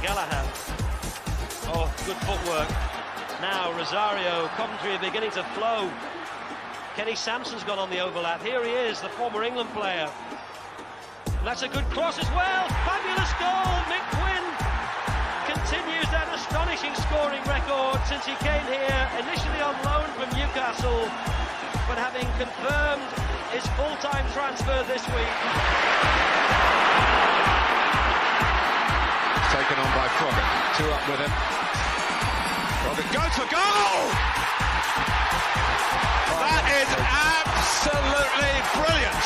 Gallagher. Oh, good footwork. Now Rosario, Coventry are beginning to flow. Kenny Sampson's gone on the overlap. Here he is, the former England player. And that's a good cross as well. Fabulous goal. Mick Quinn continues that astonishing scoring record since he came here, initially on loan from Newcastle, but having confirmed his full-time transfer this week. Taken on by Frogger. Two up with him. Frogger goes for goal! That is absolutely brilliant!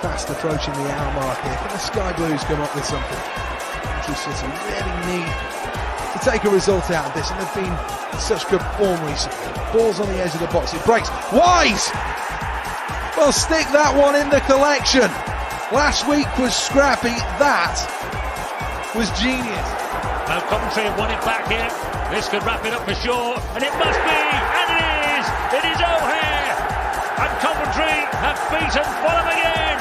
Fast approaching the hour mark here. Can the Sky Blues come up with something? Coventry City really need to take a result out of this, and they've been in such good form recently. Ball's on the edge of the box, it breaks. Wise! Well, stick that one in the collection. Last week was scrappy, that was genius. Now Coventry have won it back here. This could wrap it up for sure, and it must be, and it is! It is O'Hare! And Coventry have beaten Fulham again!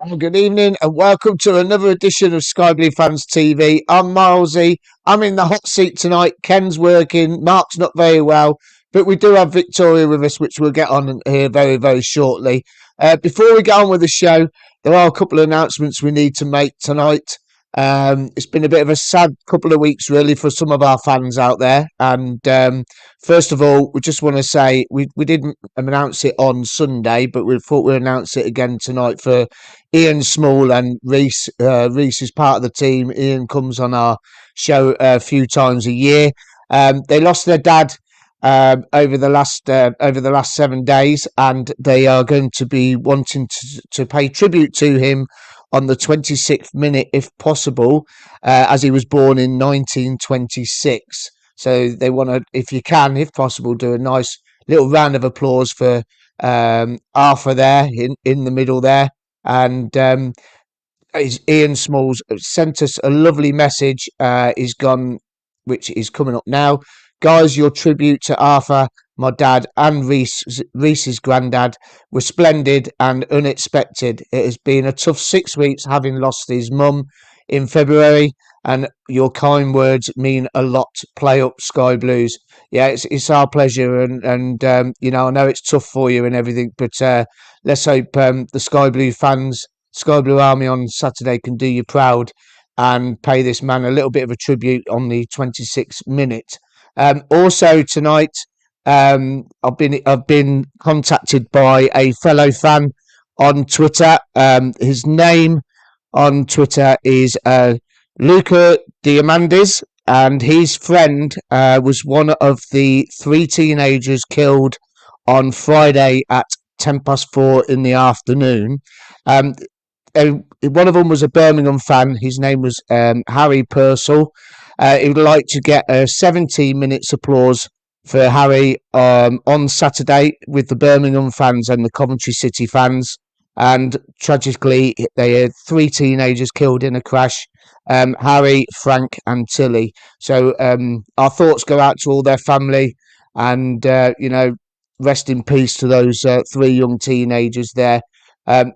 Well, good evening and welcome to another edition of Sky Blue Fans TV. I'm Myles-Y. I'm in the hot seat tonight. Ken's working. Mark's not very well. But we do have Victoria with us, which we'll get on here very, very shortly. Before we get on with the show, there are a couple of announcements we need to make tonight. It's been a bit of a sad couple of weeks, really, for some of our fans out there. And first of all, we just want to say we didn't announce it on Sunday, but we thought we'd announce it again tonight for Ian Small and Reese. Reese is part of the team. Ian comes on our show a few times a year. They lost their dad over the last 7 days, and they are going to be wanting to pay tribute to him on the 26th minute, if possible, as he was born in 1926. So they want to, if you can, if possible, do a nice little round of applause for Arthur there in the middle there. And Ian Smalls sent us a lovely message. He's gone, which is coming up now. Guys, your tribute to Arthur, my dad, and Reese's granddad were splendid and unexpected. It has been a tough 6 weeks having lost his mum in February, and your kind words mean a lot. Play up, Sky Blues. Yeah, it's our pleasure, and you know, I know it's tough for you and everything, but let's hope the Sky Blue fans, Sky Blue Army on Saturday can do you proud and pay this man a little bit of a tribute on the 26th minute. Also tonight, I've been contacted by a fellow fan on Twitter. His name on Twitter is Luca Diamandis, and his friend was one of the 3 teenagers killed on Friday at 4:10 in the afternoon. One of them was a Birmingham fan. His name was Harry Purcell. He would like to get 17 minutes applause for Harry on Saturday with the Birmingham fans and the Coventry City fans. And tragically, they had 3 teenagers killed in a crash, Harry, Frank and Tilly. So our thoughts go out to all their family, and, you know, rest in peace to those 3 young teenagers there.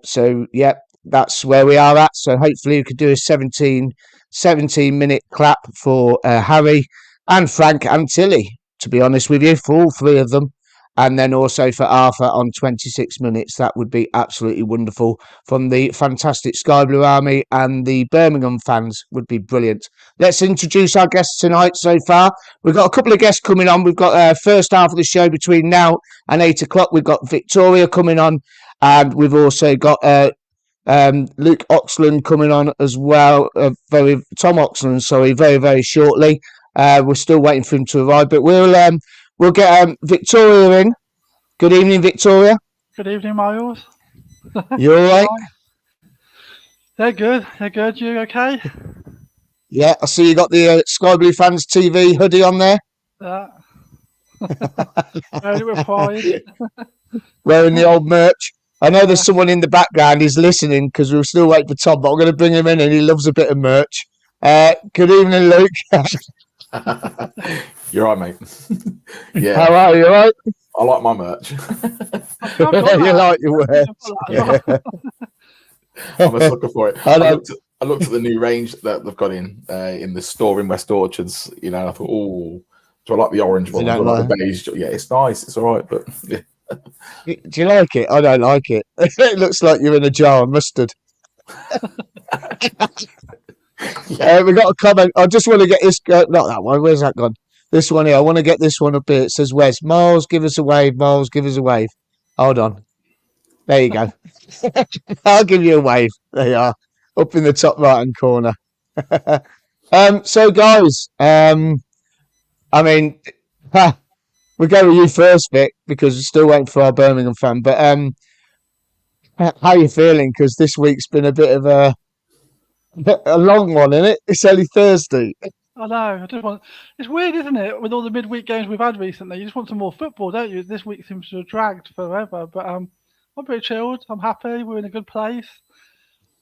So, yeah, that's where we are at. So hopefully we could do a 17-minute clap for Harry and Frank and Tilly, to be honest with you, for all 3 of them. And then also for Arthur on 26 minutes. That would be absolutely wonderful. From the fantastic Sky Blue Army and the Birmingham fans would be brilliant. Let's introduce our guests tonight so far. We've got a couple of guests coming on. We've got first half of the show between now and 8 o'clock. We've got Victoria coming on. And we've also got Luke Oxland coming on as well. Tom Oxland, sorry, very, very shortly. We're still waiting for him to arrive, but we'll get Victoria in. Good evening, Victoria. Good evening, Miles. You all right? They're good. They're good. You okay? Yeah, I see you got the Sky Blue Fans TV hoodie on there. Very replied. Wearing the old merch. I know there's someone in the background. He's listening because we're still waiting for Tom, but I'm going to bring him in, and he loves a bit of merch. Good evening, Luke. You're right, mate. Yeah. How are you? All right? I like my merch. You like your merch. Yeah. I'm a sucker for it. I looked at the new range that they've got in the store in West Orchards. You know, I thought, oh, do I like the orange one? Do I like the beige? Yeah, it's nice. It's all right, but yeah. Do you like it? I don't like it. It looks like you're in a jar of mustard. We got a comment. I just want to get this. Not that one. Where's that gone? This one here. I want to get this one up here. It says, Wes, Miles, give us a wave. Miles, give us a wave. Hold on. There you go. I'll give you a wave. There you are. Up in the top right-hand corner. So, guys, I mean, we'll go with you first, Vic, because we're still waiting for our Birmingham fan. But how are you feeling? Because this week's been a bit of a long one, isn't it? It's only Thursday. I know. It's weird, isn't it? With all the midweek games we've had recently, you just want some more football, don't you? This week seems to have dragged forever. But I'm pretty chilled. I'm happy. We're in a good place.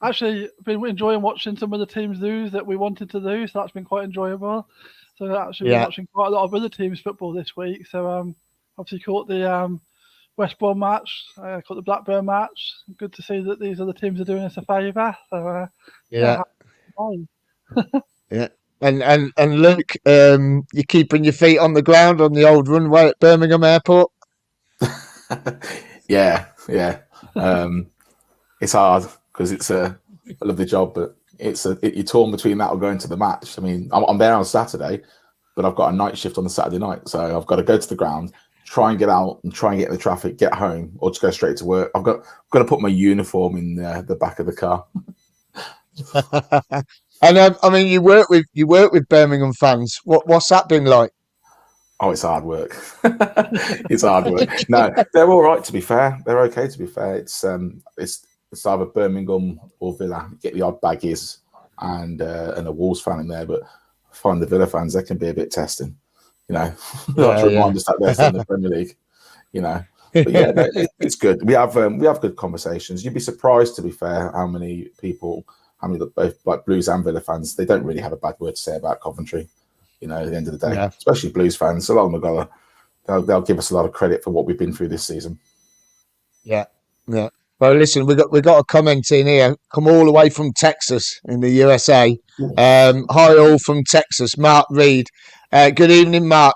Actually, been enjoying watching some of the teams lose that we wanted to lose. So that's been quite enjoyable. So actually, been watching quite a lot of other teams' football this week. So obviously caught the West Brom match, caught the Blackburn match. Good to see that these other teams are doing us a favour. So yeah. And Luke, you're keeping your feet on the ground on the old runway at Birmingham Airport. Yeah. It's hard because it's a lovely job, but you're torn between that or going to the match. I mean, I'm there on Saturday, but I've got a night shift on the Saturday night, so I've got to go to the ground, try and get out and try and get in the traffic, get home, or just go straight to work. I've got to put my uniform in the back of the car. And I mean, you work with Birmingham fans. What's that been like? Oh, it's hard work. It's hard work. No, they're all right. To be fair, they're okay. To be fair, it's either Birmingham or Villa. You get the odd baggies and a Wolves fan in there, but I find the Villa fans, they can be a bit testing. You know, not to remind us that they're still in the Premier League. You know, but yeah, it's good. We have good conversations. You'd be surprised, to be fair, how many both like Blues and Villa fans, they don't really have a bad word to say about Coventry. You know, at the end of the day, especially Blues fans, a lot of them they'll give us a lot of credit for what we've been through this season. Yeah. Well, listen, we got a comment in here. Come all the way from Texas in the USA. Hi all from Texas, Mark Reed. Good evening, Mark.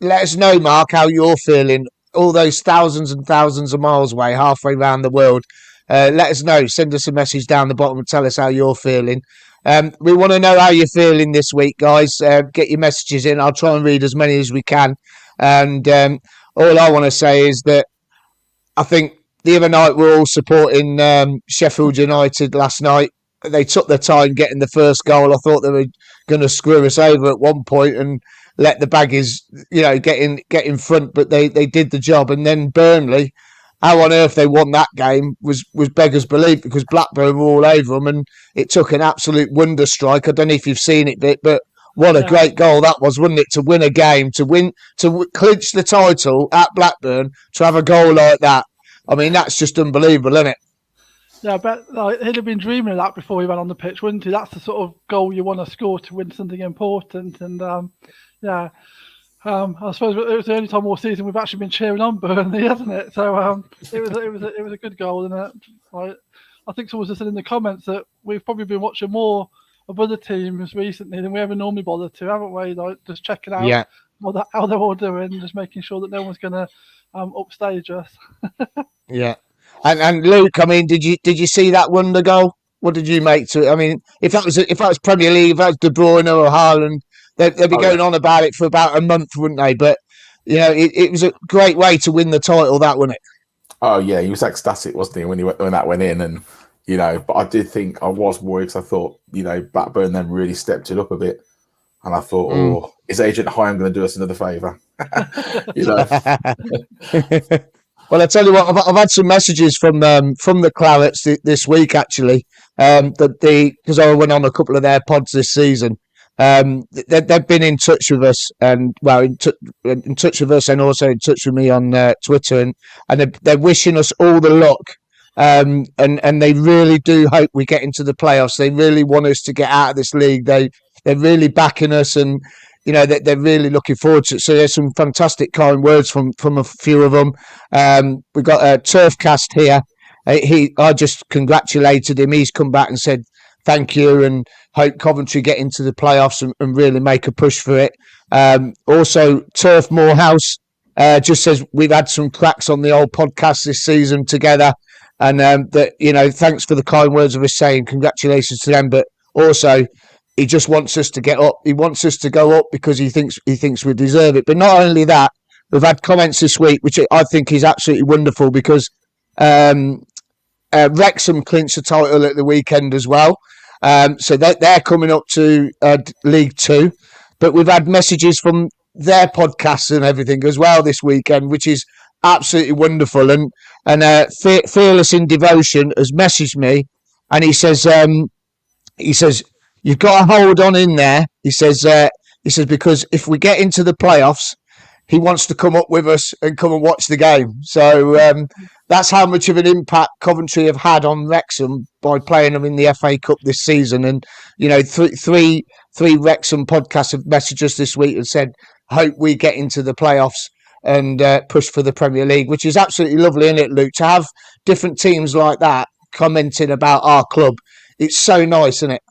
Let us know, Mark, how you're feeling. All those thousands and thousands of miles away, halfway around the world. Let us know. Send us a message down the bottom and tell us how you're feeling. We want to know how you're feeling this week, guys. Get your messages in. I'll try and read as many as we can. And all I want to say is that I think the other night we were all supporting Sheffield United last night. They took their time getting the first goal. I thought they were going to screw us over at one point and let the baggies, get in front, but they did the job. And then Burnley, how on earth they won that game was beggars belief, because Blackburn were all over them, and it took an absolute wonder strike. I don't know if you've seen it, but what a great goal that was, wasn't it? To win a game, to clinch the title at Blackburn, to have a goal like that. I mean, that's just unbelievable, isn't it? Yeah, I bet he'd have been dreaming of that before he went on the pitch, wouldn't he? That's the sort of goal you want to score to win something important. And I suppose it was the only time all season we've actually been cheering on Burnley, hasn't it? So it was a good goal, and I think someone just said in the comments that we've probably been watching more of other teams recently than we ever normally bother to, haven't we? Like just checking out how they're all doing, just making sure that no one's going to upstage us. Yeah. And Luke, I mean, did you see that wonder goal? What did you make to it? I mean, if that was Premier League, if that was De Bruyne or Haaland, they'd be going on about it for about a month, wouldn't they? But it was a great way to win the title, that, wasn't it? Oh yeah, he was ecstatic, wasn't he, when that went in? And but I did think I was worried, because I thought Blackburn then really stepped it up a bit, and I thought, is Agent Hyam going to do us another favour? Well, I tell you what, I've had some messages from the Clarets this week, actually, because I went on a couple of their pods this season. They've been in touch with us, and in touch with us, and also in touch with me on Twitter, and they're wishing us all the luck and they really do hope we get into the playoffs. They really want us to get out of this league. They're really backing us, and they're really looking forward to it. So there's some fantastic kind words from a few of them. We got a Turfcast here. I just congratulated him. He's come back and said thank you and hope Coventry get into the playoffs and really make a push for it. Also, Turf Morehouse just says we've had some cracks on the old podcast this season together, and thanks for the kind words of us saying congratulations to them. But also, he just wants us to get up. He wants us to go up because he thinks we deserve it. But not only that, we've had comments this week, which I think is absolutely wonderful because Wrexham clinched the title at the weekend as well. So they're coming up to League Two. But we've had messages from their podcasts and everything as well this weekend, which is absolutely wonderful. And Fearless in Devotion has messaged me, and he says you've got to hold on in there. He says because if we get into the playoffs, he wants to come up with us and come and watch the game. So that's how much of an impact Coventry have had on Wrexham by playing them in the FA Cup this season. And three Wrexham podcasts have messaged us this week and said, hope we get into the playoffs and push for the Premier League, which is absolutely lovely, isn't it, Luke? To have different teams like that commenting about our club, it's so nice, isn't it?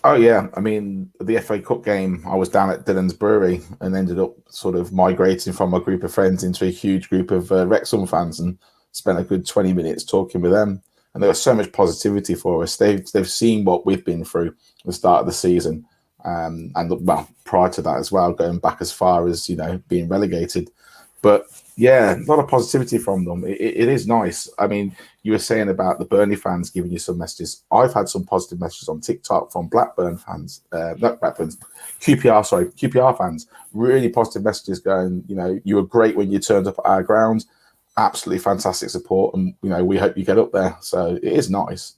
Oh, yeah. I mean, the FA Cup game, I was down at Dhillonsbrewery and ended up sort of migrating from a group of friends into a huge group of Wrexham fans and spent a good 20 minutes talking with them. And there was so much positivity for us. They've seen what we've been through at the start of the season. And prior to that as well, going back as far as, being relegated. But yeah, a lot of positivity from them. It is nice. I mean, you were saying about the Burnley fans giving you some messages. I've had some positive messages on TikTok from Blackburn fans, QPR fans. Really positive messages going, you were great when you turned up at our ground. Absolutely fantastic support. And, we hope you get up there. So it is nice.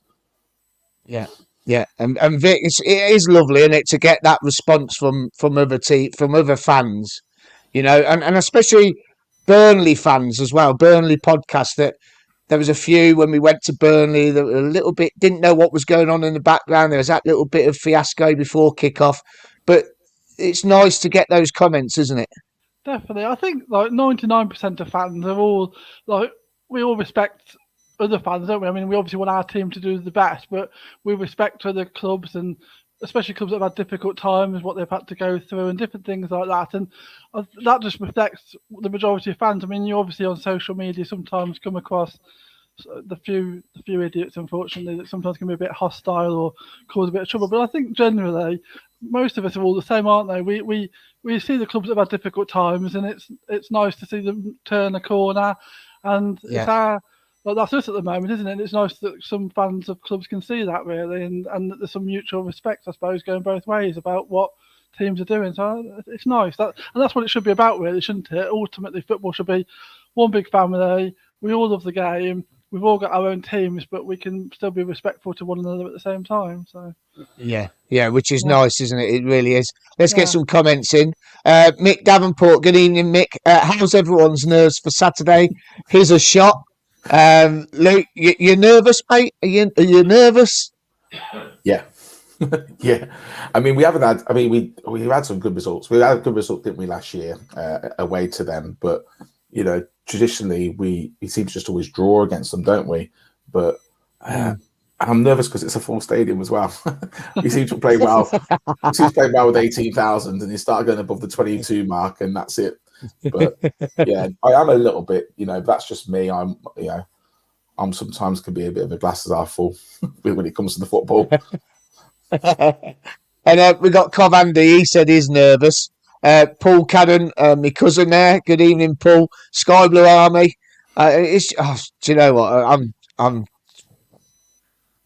Yeah. Yeah, and Vic, it is lovely, isn't it, to get that response from other fans, and especially Burnley fans as well. Burnley podcast, that there was a few when we went to Burnley that were a little bit didn't know what was going on in the background. There was that little bit of fiasco before kickoff, but it's nice to get those comments, isn't it? Definitely, I think 99% of fans are all we all respect other fans, don't we? I mean, we obviously want our team to do the best, but we respect other clubs, and especially clubs that have had difficult times, what they've had to go through and different things like that. And that just reflects the majority of fans. I mean, you obviously on social media sometimes come across the few idiots, unfortunately, that sometimes can be a bit hostile or cause a bit of trouble. But I think generally, most of us are all the same, aren't they? We see the clubs that have had difficult times, and it's nice to see them turn a corner. And it's that's us at the moment, isn't it? It's nice that some fans of clubs can see that, really, and that there's some mutual respect, I suppose, going both ways about what teams are doing. So it's nice. And that's what it should be about, really, shouldn't it? Ultimately, football should be one big family. We all love the game. We've all got our own teams, but we can still be respectful to one another at the same time. So yeah, which is nice, isn't it? It really is. Let's get some comments in. Mick Davenport, good evening, Mick. How's everyone's nerves for Saturday? Here's a shot. Luke, you're nervous, mate? Are you nervous? Yeah. Yeah. I mean, we've had some good results. We had a good result, didn't we, last year, away to them. But, traditionally, we seem to just always draw against them, don't we? But I'm nervous because it's a full stadium as well. We seem to play well. We seem to play well with 18,000, and you start going above the 22 mark, and that's it. But yeah, I am a little bit, that's just me. I'm sometimes can be a bit of a glasses half full when it comes to the football. And we got Cov Andy. He said he's nervous. Paul Cadden, my cousin there. Good evening, Paul. Sky Blue Army. Do you know what?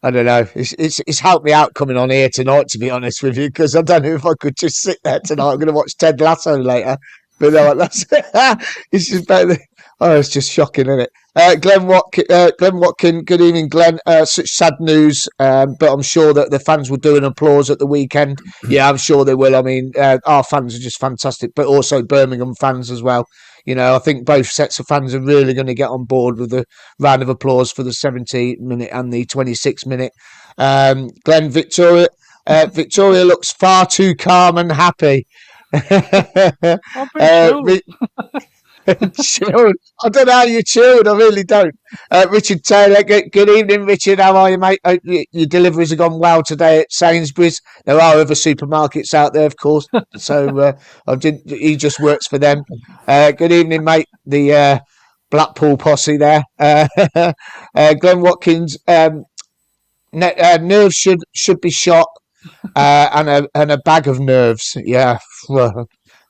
I don't know. It's helped me out coming on here tonight, to be honest with you, because I don't know if I could just sit there tonight. I'm going to watch Ted Lasso later. But no, that's it's just better. Oh, it's just shocking, isn't it? Glenn Watkin, good evening, Glenn. Such sad news, but I'm sure that the fans will do an applause at the weekend. Yeah, I'm sure they will. I mean, our fans are just fantastic, but also Birmingham fans as well. You know, I think both sets of fans are really going to get on board with a round of applause for the 70-minute and the 26-minute. Glenn, Victoria looks far too calm and happy. Chilled. I don't know how you chilled. I really don't. Richard Taylor, good evening, Richard. How are you, mate? Your deliveries have gone well today at Sainsbury's. There are other supermarkets out there, of course. So he just works for them. Good evening, mate. The Blackpool posse there. Glenn Watkins. Nerves should be shot, and a bag of nerves. Yeah.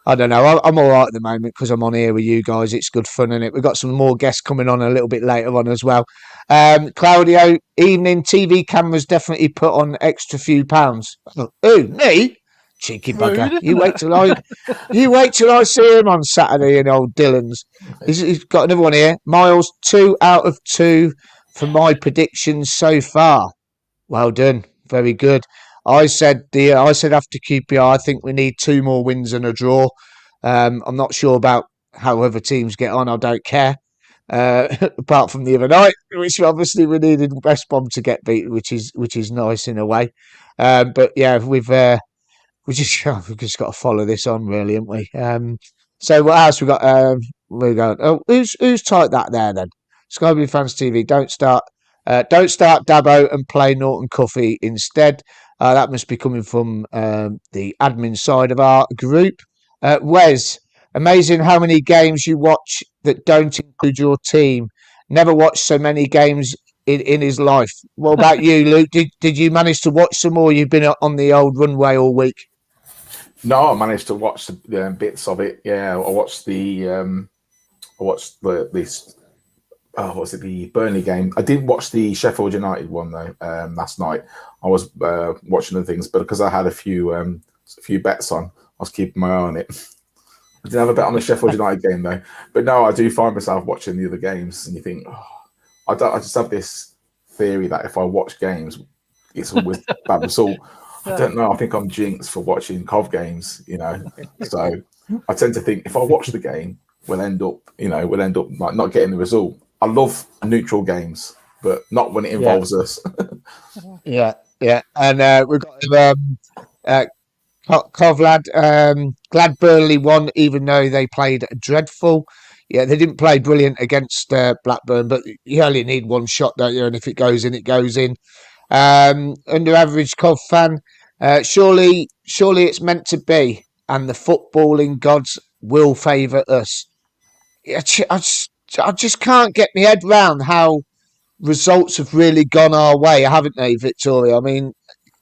I don't know. I'm all right at the moment because I'm on here with you guys. It's good fun, isn't it? We've got some more guests coming on a little bit later on as well. Claudio, evening. TV cameras definitely put on extra few pounds. Who, me? Cheeky bugger. Rude, you wait till I see him on Saturday in old Dhillons. He's got another one here. Miles, 2 out of 2 for my predictions so far. Well done. Very good. I said after QPR, I think we need 2 more wins and a draw. I'm not sure about how other teams get on. I don't care. Apart from the other night, which obviously we needed West Brom to get beat, which is nice in a way. But yeah, we've just got to follow this on, really, haven't we? So what else we got? We're going. Oh, who's typed that there then? Skyblue Fans TV. Don't start Dabo and play Norton Coffee instead. That must be coming from the admin side of our group. Wes, amazing how many games you watch that don't include your team. Never watched so many games in his life. What about you, Luke? Did you manage to watch some more? You've been on the old runway all week. No, I managed to watch the bits of it. Yeah, I watched the the Burnley game. I didn't watch the Sheffield United one though. Last night I was watching the things, but because I had a few bets on, I was keeping my eye on it. I didn't have a bet on the Sheffield United game though. But no, I do find myself watching the other games, and you think, I just have this theory that if I watch games, it's always bad result. I don't know. I think I'm jinxed for watching Cov games, you know. So I tend to think if I watch the game, we'll end up like not getting the result. I love neutral games, but not when it involves us. Yeah. And we've got Covlad. Glad Burnley won, even though they played dreadful. Yeah, they didn't play brilliant against Blackburn, but you only need one shot, don't you? And if it goes in, it goes in. Under average Cov fan. Surely it's meant to be, and the footballing gods will favour us. I just can't get my head round how results have really gone our way, haven't they, Victoria? I mean,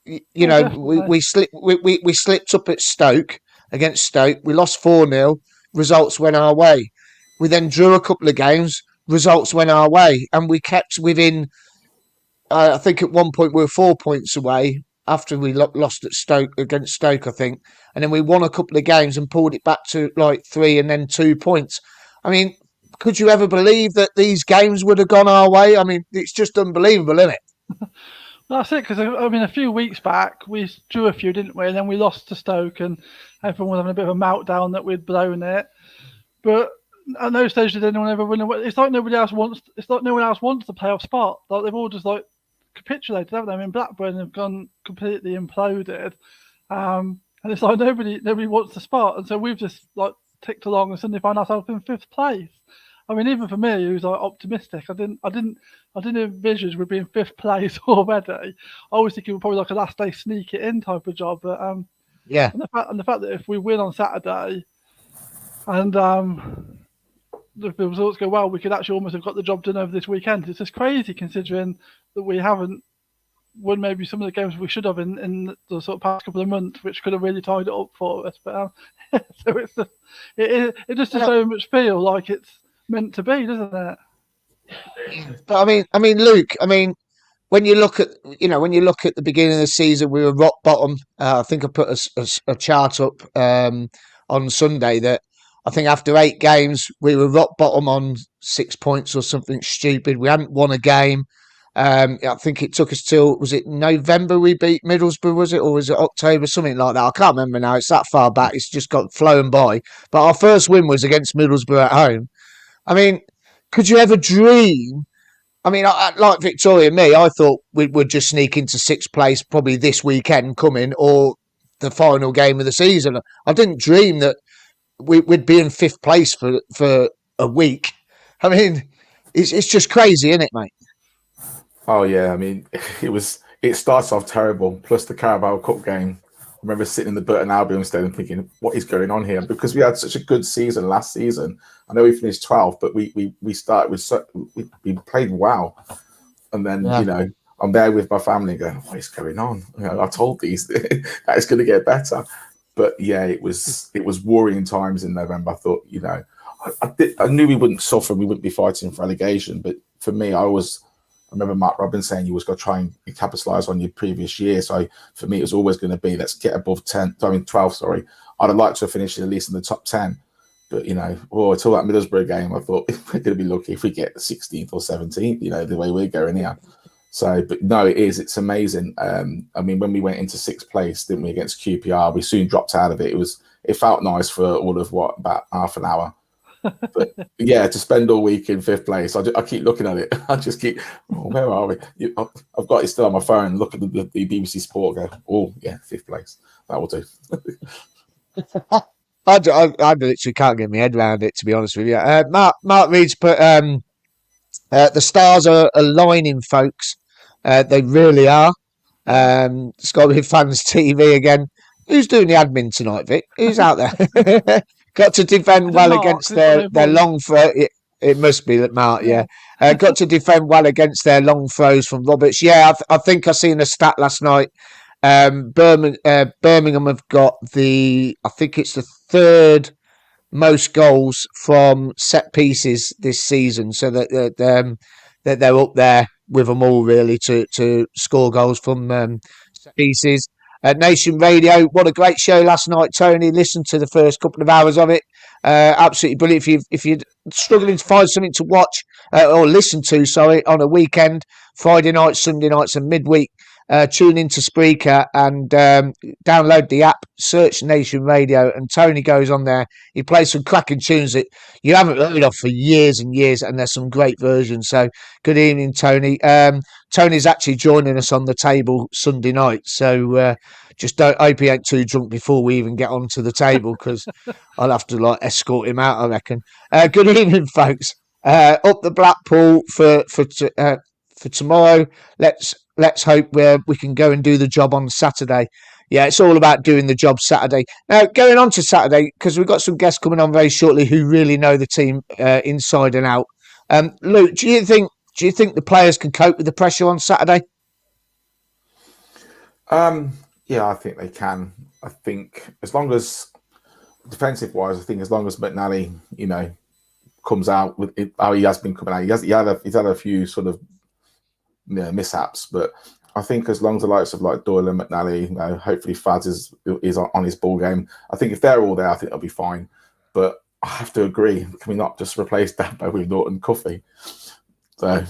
you know, we slipped up at Stoke against Stoke. We lost 4-0. Results went our way. We then drew a couple of games. Results went our way, and we kept within. I think at one point we were 4 points away after we lost at Stoke against Stoke, I think, and then we won a couple of games and pulled it back to like 3 and then 2 points. I mean, could you ever believe that these games would have gone our way? I mean, it's just unbelievable, isn't it? That's it, because I mean, a few weeks back we drew a few, didn't we? And then we lost to Stoke, and everyone was having a bit of a meltdown that we'd blown it. But at no stage did anyone ever win away. It's like no one else wants the playoff spot. Like they've all just like capitulated, haven't they? I mean, Blackburn have gone completely imploded, and it's like nobody wants the spot, and so we've just like ticked along and suddenly find ourselves in 5th place. I mean, even for me, who's like optimistic, I didn't envisage we'd be in 5th place already. I was thinking we're probably like a last day sneak it in type of job, but yeah. And the fact that if we win on Saturday, and if the results go well, we could actually almost have got the job done over this weekend. It's just crazy considering that we haven't won maybe some of the games we should have in the sort of past couple of months, which could have really tied it up for us. But so it just does so much feel like it's meant to be, doesn't it? But I mean, Luke. I mean, when you look at the beginning of the season, we were rock bottom. I think I put a chart up on Sunday that I think after 8 games, we were rock bottom on 6 points or something stupid. We hadn't won a game. I think it took us till, was it November we beat Middlesbrough, was it? Or was it October? Something like that. I can't remember now. It's that far back. It's just got flown by. But our first win was against Middlesbrough at home. I mean, could you ever dream? I mean, like Victoria and me, I thought we would just sneak into 6th place probably this weekend coming or the final game of the season. I didn't dream that we'd be in 5th place for a week. I mean, it's just crazy, isn't it, mate? Oh yeah, I mean, it starts off terrible. Plus the Carabao Cup game. I remember sitting in the Burton Albion stand and thinking, what is going on here? Because we had such a good season last season. I know we finished 12th, but we started with we played well. And then I'm there with my family going, what is going on? I told these that it's going to get better. But yeah, it was worrying times in November. I thought, I knew we wouldn't suffer, we wouldn't be fighting for relegation. But for me, I remember Mark Robbins saying you was going to try and capitalise on your previous year. So for me, it was always going to be, let's get above 12, sorry. I'd have liked to have finished at least in the top 10. But, until that Middlesbrough game, I thought we're going to be lucky if we get 16th or 17th, the way we're going here. So, but no, it's amazing. I mean, when we went into 6th place, didn't we, against QPR, we soon dropped out of it. It felt nice for all of about half an hour. But yeah, to spend all week in 5th place, I keep looking at it. I just keep, where are we? I've got it still on my phone. Look at the BBC Sport. Go, oh yeah, 5th place. That will do. I literally can't get my head around it, to be honest with you. Mark Reed's put the stars are aligning, folks. They really are. Sky Fans TV again. Who's doing the admin tonight, Vic? Who's out there? Got to defend well against their long throw. It must be that Mark, yeah. Got to defend well against their long throws from Roberts. Yeah, I think I seen a stat last night. Birmingham have got I think it's the 3rd most goals from set pieces this season. So that they're up there with them all, really, to score goals from set pieces. Nation Radio, what a great show last night, Tony. Listened to the first couple of hours of it. Absolutely brilliant. If you're struggling to find something to watch or listen to, on a weekend, Friday nights, Sunday nights and midweek, tune into Spreaker and download the app, search Nation Radio, and Tony goes on there. He plays some cracking tunes that you haven't heard of for years and years, and there's some great versions. So good evening, Tony. Tony's actually joining us on the table Sunday night, so just hope he ain't too drunk before we even get onto the table, because I'll have to escort him out, I reckon. Good evening, folks. Up the Blackpool for tomorrow. Let's hope we can go and do the job on Saturday. Yeah, it's all about doing the job Saturday. Now, going on to Saturday, because we've got some guests coming on very shortly who really know the team inside and out. Luke, do you think the players can cope with the pressure on Saturday? Yeah, I think they can. I think as long as defensive-wise, as long as McNally, comes out with it, how he has been coming out. He's had a few sort of mishaps, but I think as long as the likes of Doyle and McNally, hopefully Faz is on his ball game. I think if they're all there, I think they'll be fine. But I have to agree, can we not just replace Dabo with Norton Cuffy? So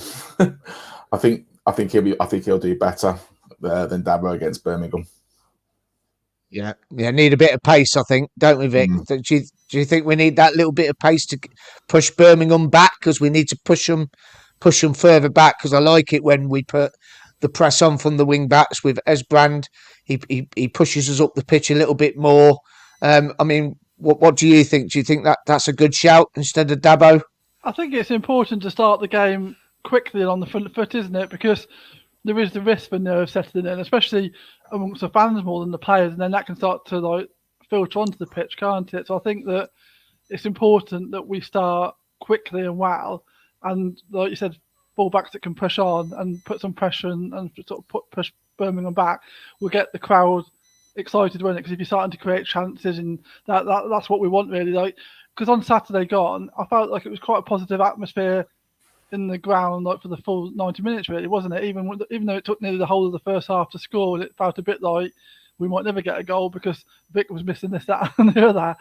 I think he'll do better than Dabo against Birmingham. Yeah, need a bit of pace, I think, don't we, Vic? Do you think we need that little bit of pace to push Birmingham back? Because we need to push them further back, because I like it when we put the press on from the wing backs with Esbrand. He pushes us up the pitch a little bit more. I mean, what do you think? Do you think that's a good shout instead of Dabo? I think it's important to start the game quickly and on the front foot, isn't it? Because there is the risk for nerves settling in, especially amongst the fans more than the players, and then that can start to filter onto the pitch, can't it? So I think that it's important that we start quickly and well, and like you said, fullbacks that can push on and put some pressure and sort of push Birmingham back will get the crowd excited, won't it? Because if you're starting to create chances, and that's what we want, really. Because on Saturday gone, I felt like it was quite a positive atmosphere in the ground, for the full 90 minutes, really, wasn't it? Even though it took nearly the whole of the first half to score, it felt a bit like we might never get a goal because Vic was missing this, that, and the other.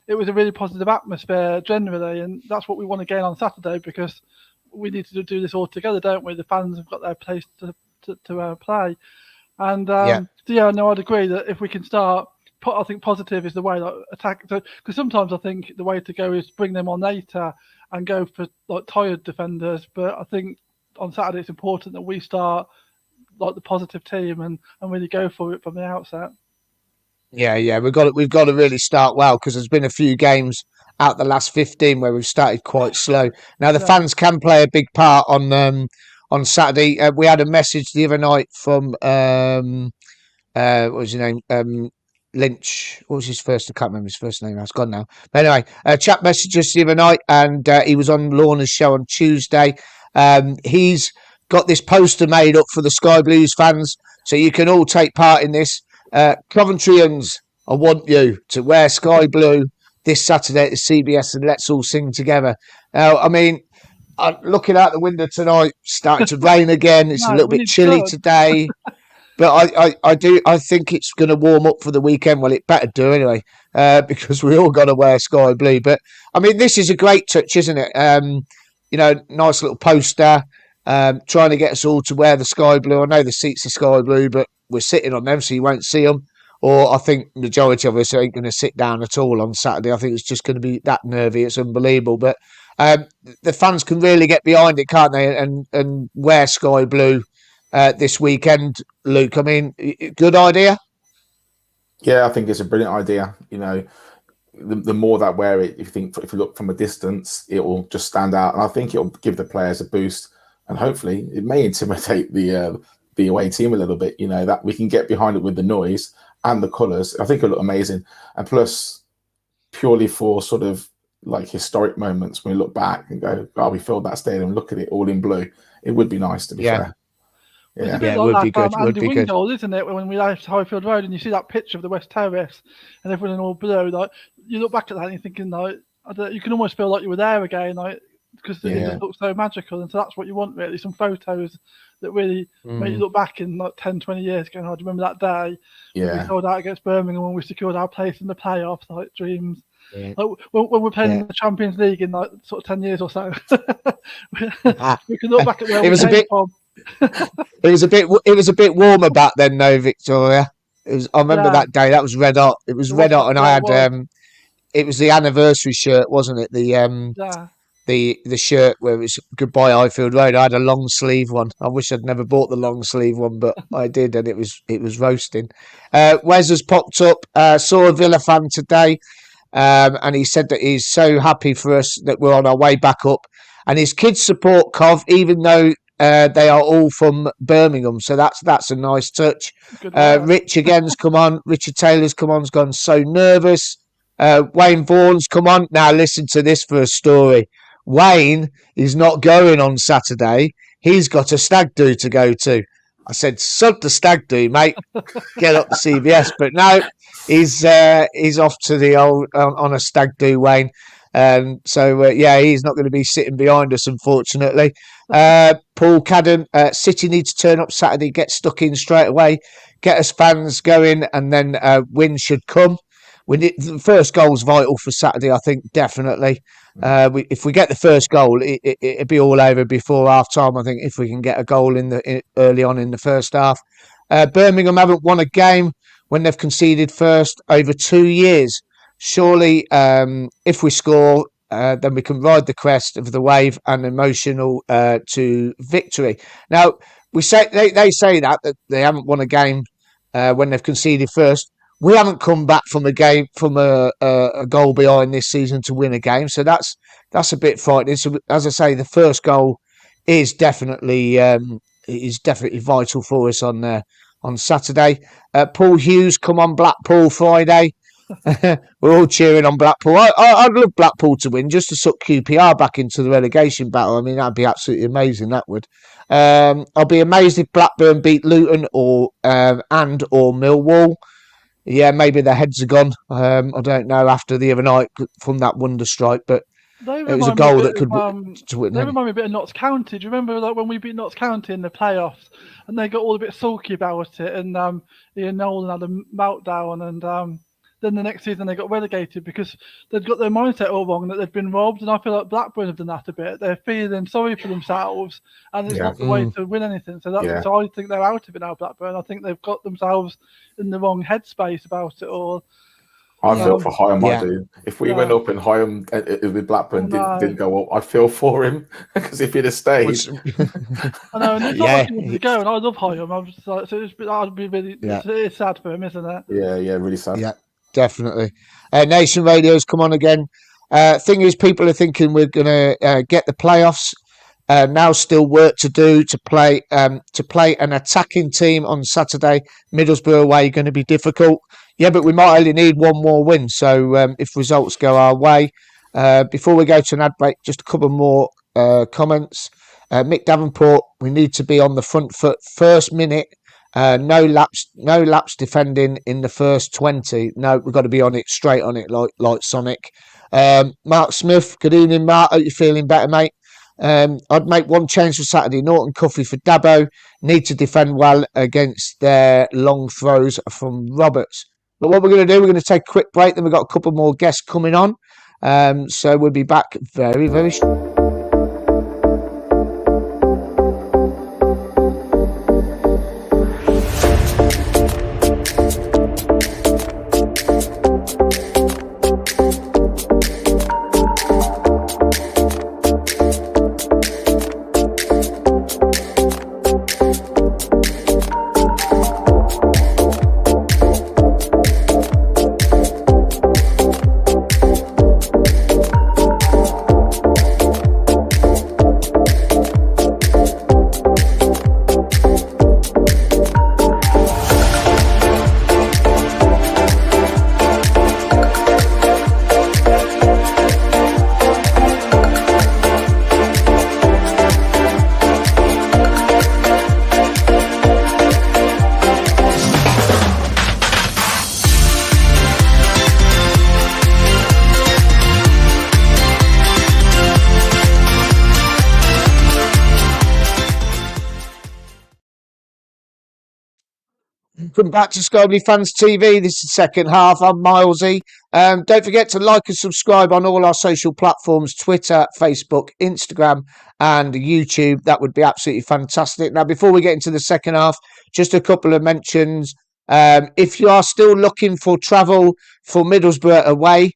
it was a really positive atmosphere generally, and that's what we want to gain on Saturday, because we need to do this all together, don't we? The fans have got their place to play, and no, I'd agree that if we can start. I think positive is the way, like, attack. Because sometimes I think the way to go is bring them on later and go for like tired defenders. But I think on Saturday it's important that we start like the positive team and really go for it from the outset. Yeah, we've got to really start well, because there's been a few games out the last 15 where we've started quite slow. Now the fans can play a big part on Saturday. We had a message the other night from what was his name? Lynch. What was his first? I can't remember his first name. It's gone now. But anyway, chat messaged us the other night, and he was on Lorna's show on Tuesday. He's got this poster made up for the Sky Blues fans, so you can all take part in this. Coventryans, I want you to wear Sky Blue this Saturday at the CBS, and let's all sing together. I mean, looking out the window tonight, starting to rain again. It's a little bit chilly today. But I think it's going to warm up for the weekend. Well, it better do anyway, because we all got to wear Sky Blue. But I mean, this is a great touch, isn't it? Nice little poster, trying to get us all to wear the Sky Blue. I know the seats are Sky Blue, but we're sitting on them, so you won't see them. Or I think the majority of us ain't going to sit down at all on Saturday. I think it's just going to be that nervy. It's unbelievable. But the fans can really get behind it, can't they? And wear Sky Blue this weekend, Luke. I mean, good idea. Yeah, I think it's a brilliant idea. You know, the more that wear it, if you look from a distance, it will just stand out, and I think it will give the players a boost, and hopefully it may intimidate the away team a little bit. You know, that we can get behind it with the noise and the colours. I think it'll look amazing, and plus, purely for sort of like historic moments, when we look back and go, "Oh, we filled that stadium. Look at it, all in blue." It would be nice, to be fair. It's a bit it like would be good. Andy Wingdall, isn't it? When we left Highfield Road and you see that picture of the West Terrace and everyone in all blue, like you look back at that and you're thinking, like, you can almost feel like you were there again, like, because it just looks so magical. And so that's what you want, really. Some photos that really make you look back in like 10, 20 years, going, "Oh, do you remember that day? We sold out against Birmingham when we secured our place in the playoffs, like dreams." Yeah. Like when we're playing in the Champions League in like sort of 10 years or so, we can look back at where we came from. It was a bit warmer back then, though, Victoria. I remember that day. That was red hot. It was red hot, and I had it was the anniversary shirt, wasn't it? The shirt where it was "Goodbye Highfield Road." I had a long sleeve one. I wish I'd never bought the long sleeve one, but I did, and it was roasting. Wes has popped up. Saw a Villa fan today, and he said that he's so happy for us that we're on our way back up, and his kids support Cov, even though they are all from Birmingham, so that's a nice touch. Rich again's come on. Richard Taylor's come on. Has gone so nervous. Wayne Vaughan's come on. Now listen to this for a story. Wayne is not going on Saturday. He's got a stag do to go to. I said, "Sod the stag do, mate. Get up to CBS." But no, he's off to the old on a stag do, Wayne. He's not going to be sitting behind us, unfortunately. Paul Cadden, City need to turn up Saturday, get stuck in straight away, get us fans going, and then win should come. The first goal's vital for Saturday, I think, definitely. If we get the first goal, it'll be all over before half time. I think if we can get a goal early on in the first half. Birmingham haven't won a game when they've conceded first over 2 years. Surely, if we score, then we can ride the crest of the wave and emotional to victory. Now, they say that they haven't won a game when they've conceded first. We haven't come back from a game from a goal behind this season to win a game, so that's a bit frightening. So, as I say, the first goal is definitely vital for us on Saturday. Paul Hughes come on Blackpool Friday. We're all cheering on Blackpool. I'd love Blackpool to win just to suck QPR back into the relegation battle. I mean, that'd be absolutely amazing. That would. I'll be amazed if Blackburn beat Luton or Millwall. Yeah, maybe their heads are gone. I don't know after the other night from that wonder strike, but it was a goal that could. They remind me a bit of Notts County. Do you remember like when we beat Notts County in the playoffs, and they got all a bit sulky about it, and Ian Nolan had a meltdown, and then the next season they got relegated because they'd got their mindset all wrong, that they'd been robbed. And I feel like Blackburn have done that a bit. They're feeling sorry for themselves, and it's not the way to win anything. So so I think they're out of it now, Blackburn. I think they've got themselves in the wrong headspace about it all. I feel for Hyam, I do. If we went up and Hyam with Blackburn didn't go up, I'd feel for him because if he'd have stayed, I know, and it's not like he wanted to go, and I love Hyam. I'm just like, so I'd be really. It's sad for him, isn't it? Yeah, really sad. Yeah, definitely. Nation Radio's come on again. Thing is, people are thinking we're going to get the playoffs. Now, still work to do to play an attacking team on Saturday. Middlesbrough away going to be difficult. Yeah, but we might only need one more win. So if results go our way, before we go to an ad break, just a couple more comments. Mick Davenport, we need to be on the front foot first minute. No laps defending in the first 20. No, we've got to be on it, straight on it, like Sonic. Mark Smith, good evening, Mark. Hope you're feeling better, mate. I'd make one change for Saturday. Norton Cuffy for Dabo. Need to defend well against their long throws from Roberts. But what we're going to do, we're going to take a quick break. Then we've got a couple more guests coming on. So we'll be back very, very soon. Welcome back to Sky Blue Fans TV. This is the second half. I'm Myles-Y. Don't forget to like and subscribe on all our social platforms, Twitter, Facebook, Instagram and YouTube. That would be absolutely fantastic. Now, before we get into the second half, just a couple of mentions. If you are still looking for travel for Middlesbrough away,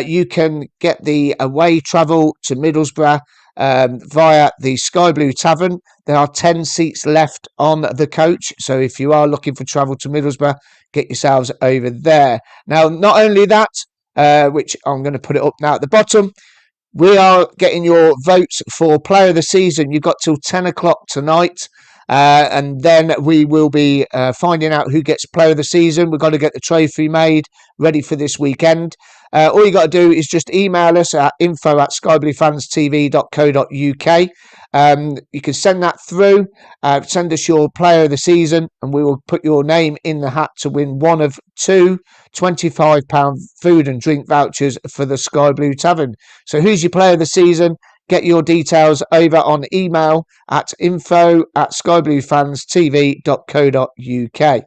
you can get the away travel to Middlesbrough via the skybluetavern. There are 10 seats left on the coach, so if you are looking for travel to Middlesbrough, get yourselves over there. Now, not only that, which I'm going to put it up now at the bottom, we are getting your votes for player of the season. You've got till 10 o'clock tonight, and then we will be finding out who gets player of the season. We've got to get the trophy made ready for this weekend. All you got to do is just email us at info@skybluefanstv.co.uk. You can send that through, send us your player of the season, and we will put your name in the hat to win one of two £25 food and drink vouchers for the Sky Blue Tavern. So who's your player of the season? Get your details over on email at info@skybluefanstv.co.uk.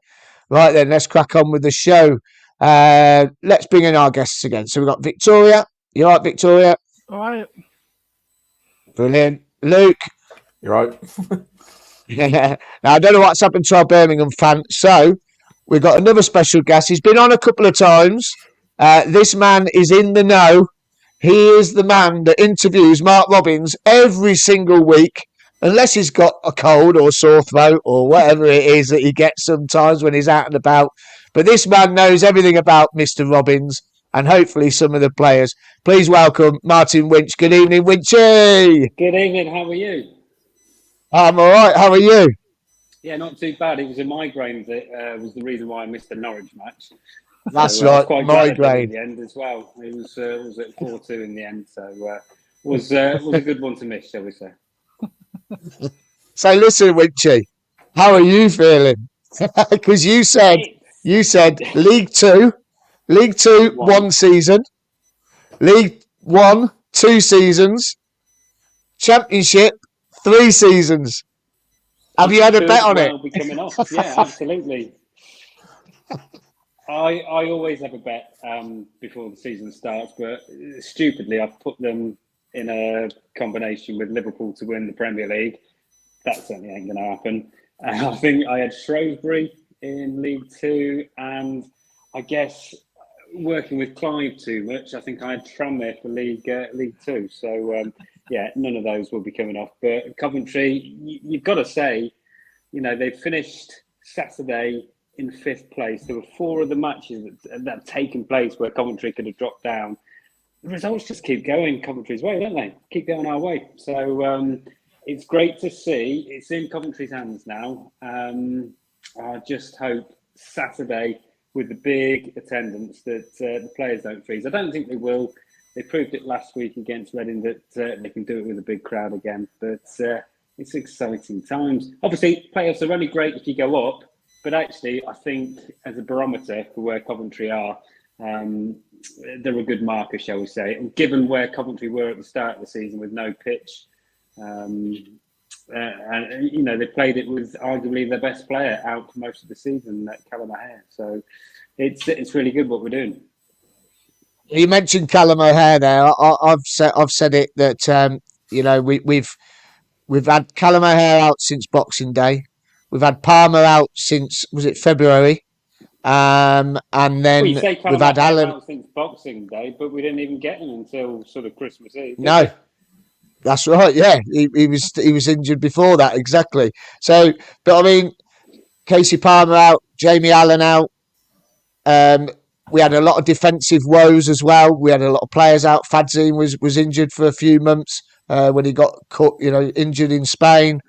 Right then, let's crack on with the show. Let's bring in our guests again. So we've got Victoria. You all right, Victoria? All right. Brilliant. Luke. You're right. Now, I don't know what's happened to our Birmingham fan. So we've got another special guest. He's been on a couple of times. This man is in the know. He is the man that interviews Mark Robins every single week, unless he's got a cold or sore throat or whatever it is that he gets sometimes when he's out and about. But this man knows everything about Mr. Robins and hopefully some of the players. Please welcome Martin Winch. Good evening, Winchy. Good evening. How are you? I'm all right. How are you? Yeah, not too bad. It was a migraine that was the reason why I missed the Norwich match. That's so, right, quite migraine. in the end as well. It was at 4-2 in the end, so was a good one to miss, shall we say? So listen, Winchy, how are you feeling? Because you said League Two, one season, League One, 2 seasons, Championship, 3 seasons. Have you had a bet on it? Be coming off. Yeah, absolutely. I always have a bet before the season starts, but stupidly I've put them in a combination with Liverpool to win the Premier League. That certainly ain't going to happen. I think I had Shrewsbury in League Two, and I guess working with Clive too much, I think I had Tranmere for League Two. So yeah, none of those will be coming off. But Coventry, you've got to say, they finished Saturday in 5th place. There were 4 of the matches that have taken place where Coventry could have dropped down. The results just keep going Coventry's way, don't they? Keep going our way. So it's great to see. It's in Coventry's hands now. I just hope Saturday, with the big attendance, that the players don't freeze. I don't think they will. They proved it last week against Reading that they can do it with a big crowd again. But it's exciting times. Obviously, playoffs are only great if you go up. But actually, I think as a barometer for where Coventry are, they're a good marker, shall we say. And given where Coventry were at the start of the season with no pitch, and they played it with arguably their best player out for most of the season, Callum O'Hare. So it's really good what we're doing. You mentioned Callum O'Hare there. I've said it that we've had Callum O'Hare out since Boxing Day. We've had Palmer out since, was it February? And then we've had Alan out since Boxing Day, but we didn't even get him until sort of Christmas Eve. No, that's right. Yeah, he was injured before that, exactly. So, but I mean, Casey Palmer out, Jamie Allen out. We had a lot of defensive woes as well. We had a lot of players out. Fadzine was injured for a few months when he got injured in Spain.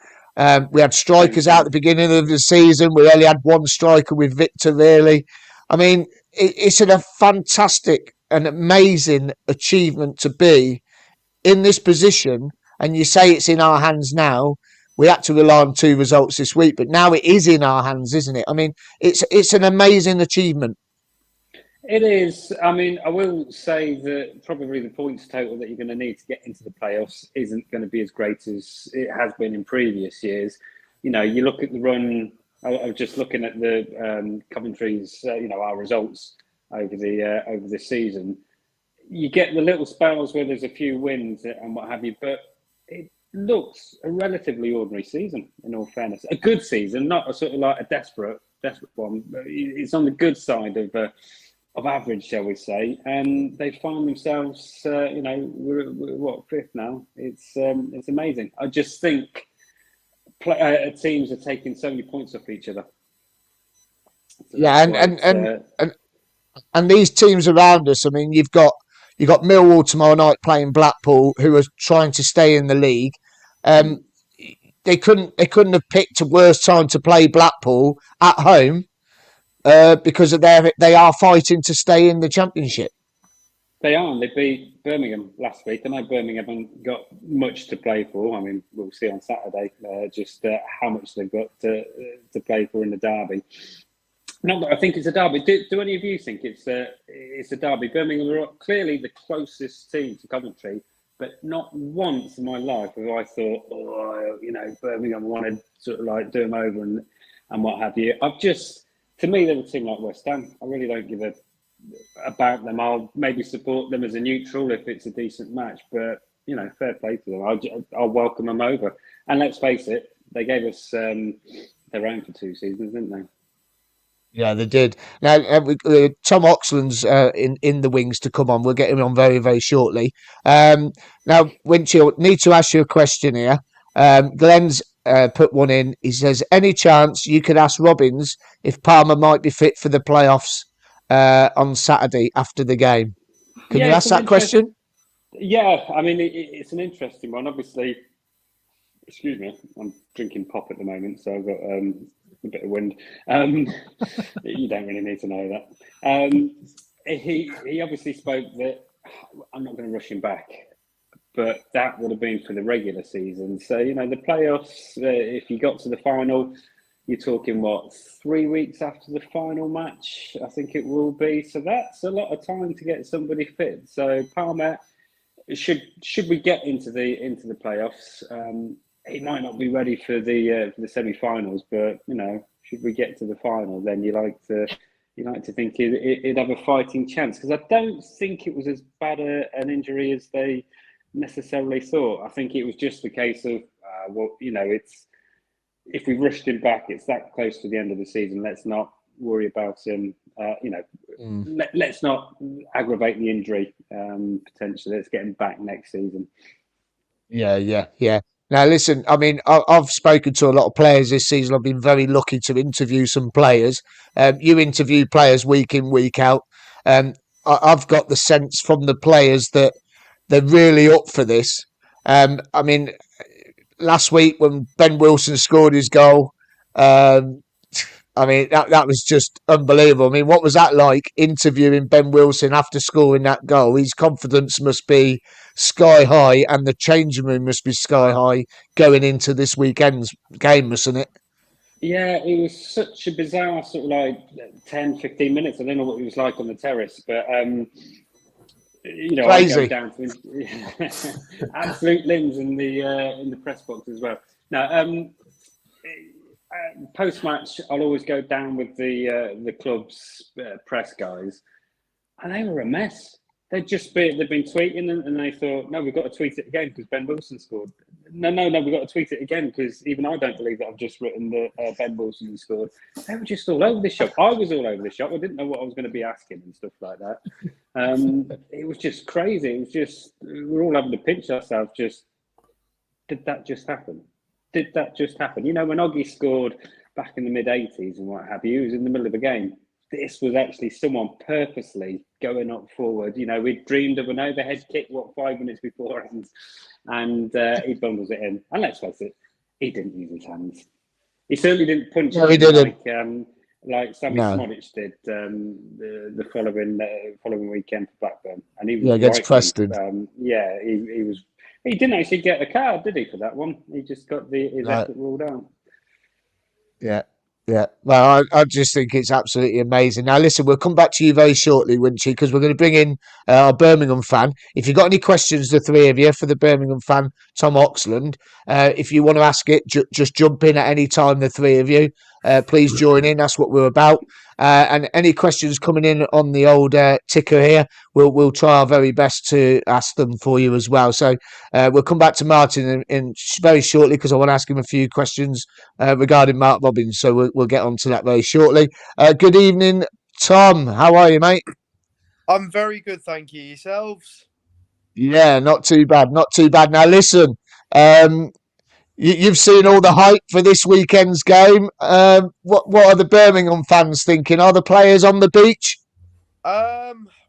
We had strikers out at the beginning of the season. We only had one striker with Victor, really. I mean, it's a fantastic and amazing achievement to be in this position. And you say it's in our hands now. We had to rely on 2 results this week, but now it is in our hands, isn't it? I mean, it's an amazing achievement. It is. I mean, I will say that probably the points total that you're going to need to get into the playoffs isn't going to be as great as it has been in previous years. You look at the run. I was just looking at the Coventry's, our results over the season. You get the little spells where there's a few wins and what have you, but it looks a relatively ordinary season. In all fairness, a good season, not a sort of like a desperate one. It's on the good side of average, shall we say, and they find themselves, we're what, 5th now. It's amazing. I just think teams are taking so many points off each other. So yeah, and these teams around us. I mean, you've got Millwall tomorrow night playing Blackpool, who are trying to stay in the league. They couldn't have picked a worse time to play Blackpool at home. Because they are fighting to stay in the Championship. They are. They beat Birmingham last week. I know Birmingham haven't got much to play for. I mean, we'll see on Saturday just how much they've got to play for in the derby. Not that I think it's a derby. Do any of you think it's a derby? Birmingham are clearly the closest team to Coventry, but not once in my life have I thought, Birmingham wanted to sort of like do them over and what have you. To me, they're a team like West Ham. I really don't give about them. I'll maybe support them as a neutral if it's a decent match, but fair play to them. I'll welcome them over. And let's face it, they gave us their own for 2 seasons, didn't they? Yeah, they did. Now, Tom Oxland's in the wings to come on. We'll get him on very, very shortly. Now, Winch, I need to ask you a question here. Glenn's put one in. He says, any chance you could ask Robbins if Palmer might be fit for the playoffs on Saturday after the game? Can you ask that question? Yeah, I mean, it's an interesting one. Obviously, excuse me, I'm drinking pop at the moment, so I've got a bit of wind. You don't really need to know that. He obviously spoke that I'm not going to rush him back. But that would have been for the regular season. So, the playoffs, if you got to the final, you're talking, 3 weeks after the final match, I think it will be. So that's a lot of time to get somebody fit. So Palmer, should we get into the playoffs, he might not be ready for the semi-finals, but, should we get to the final, then you like to you like to think it'd have a fighting chance, because I don't think it was as bad an injury as they necessarily thought. I think it was just the case of, it's if we rushed him back, it's that close to the end of the season. Let's not worry about him. Let's not aggravate the injury potentially. Let's get him back next season. Yeah. Now, listen, I mean, I've spoken to a lot of players this season. I've been very lucky to interview some players. You interview players week in, week out. I've got the sense from the players that they're really up for this. I mean, last week when Ben Wilson scored his goal, I mean, that was just unbelievable. I mean, what was that like, interviewing Ben Wilson after scoring that goal? His confidence must be sky high, and the changing room must be sky high going into this weekend's game, mustn't it? Yeah, it was such a bizarre sort of like 10, 15 minutes. I don't know what it was like on the terrace, but, Crazy. I go down to absolute limbs in the press box as well. Now, post-match, I'll always go down with the club's press guys, and they were a mess. They'd been tweeting, and they thought, no, we've got to tweet it again because Ben Wilson scored. No, we've got to tweet it again because even I don't believe that I've just written that Ben Wilson scored. They were just all over the shop. I was all over the shop. I didn't know what I was going to be asking and stuff like that. It was just crazy. It was just, we're all having to pinch ourselves. Did that just happen? Did that just happen? You know, when Oggy scored back in the mid-'80s and what have you, he was in the middle of a game. This was actually someone purposely going up forward. You know, we'd dreamed of an overhead kick, 5 minutes beforehand, and he bundles it in. And let's face it, he didn't use his hands. He certainly didn't punch it like Sammy Smodic did the following weekend for Blackburn. And he was against Preston. He was. He didn't actually get a card, did he, for that one? He just got his effort ruled out. Yeah. Well, I just think it's absolutely amazing. Now, listen, we'll come back to you very shortly, Winchy, because we're going to bring in our Birmingham fan. If you've got any questions, the three of you, for the Birmingham fan, Tom Oxland, if you want to ask it, just jump in at any time, the three of you. Please join in. That's what we're about. And any questions coming in on the old ticker here, we'll try our very best to ask them for you as well. So we'll come back to Martin in very shortly, because I want to ask him a few questions regarding Mark Robbins. So we'll get on to that very shortly. Good evening, Tom. How are you, mate? I'm very good, thank you. Yourselves? Yeah, not too bad. Now, listen, you've seen all the hype for this weekend's game. What are the Birmingham fans thinking? Are the players on the beach?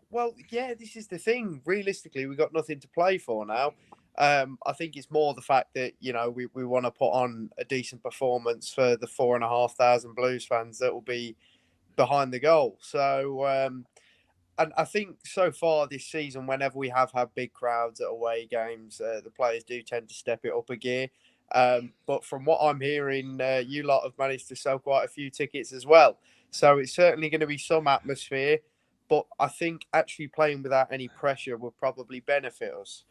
Well, yeah, this is the thing. Realistically, we've got nothing to play for now. I think it's more the fact that, you know, we want to put on a decent performance for the 4,500 Blues fans that will be behind the goal. So, and I think so far this season, whenever we have had big crowds at away games, the players do tend to step it up a gear. But from what I'm hearing, you lot have managed to sell quite a few tickets as well. So it's certainly going to be some atmosphere. But I think actually playing without any pressure will probably benefit us.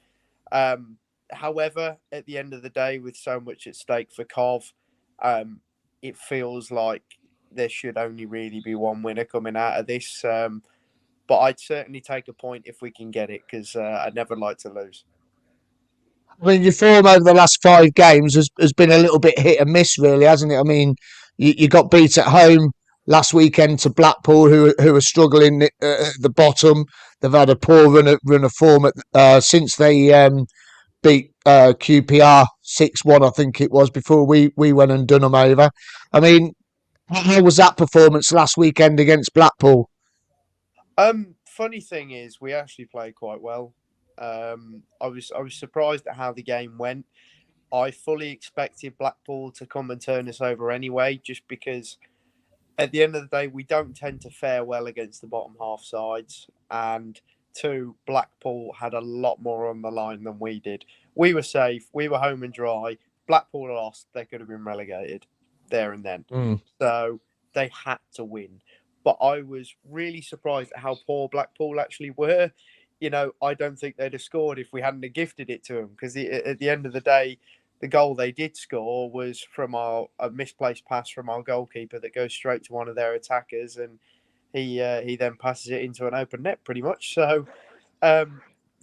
However, at the end of the day, with so much at stake for Cov, it feels like there should only really be one winner coming out of this. But I'd certainly take a point if we can get it, because I'd never like to lose. I mean, your form over the last 5 games has been a little bit hit and miss, really, hasn't it? I mean, you got beat at home last weekend to Blackpool, who are struggling at the bottom. They've had a poor run of form since they beat QPR 6-1, I think it was, before we went and done them over. I mean, how was that performance last weekend against Blackpool? Funny thing is, we actually played quite well. I was surprised at how the game went. I fully expected Blackpool to come and turn us over anyway, just because at the end of the day, we don't tend to fare well against the bottom half sides. And 2, Blackpool had a lot more on the line than we did. We were safe. We were home and dry. Blackpool lost. They could have been relegated there and then. So they had to win. But I was really surprised at how poor Blackpool actually were. You know, I don't think they'd have scored if we hadn't have gifted it to them, because at the end of the day, the goal they did score was from a misplaced pass from our goalkeeper that goes straight to one of their attackers. And he then passes it into an open net pretty much. So,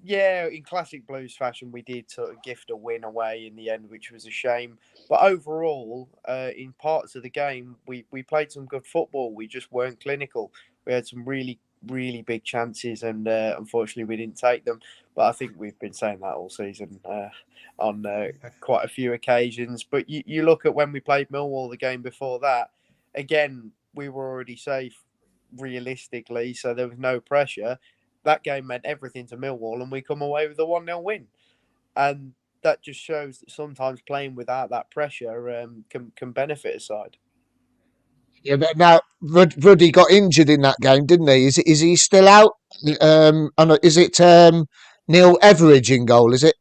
yeah, in classic Blues fashion, we did sort of gift a win away in the end, which was a shame. But overall, in parts of the game, we played some good football. We just weren't clinical. We had some really, really big chances, and unfortunately, we didn't take them. But I think we've been saying that all season on quite a few occasions. But you look at when we played Millwall the game before that, again, we were already safe realistically, so there was no pressure. That game meant everything to Millwall, and we come away with a 1-0 win. And that just shows that sometimes playing without that pressure can benefit a side. Yeah, but now Ruddy got injured in that game, didn't he? Is he still out? Is it Neil Everidge in goal? Is it?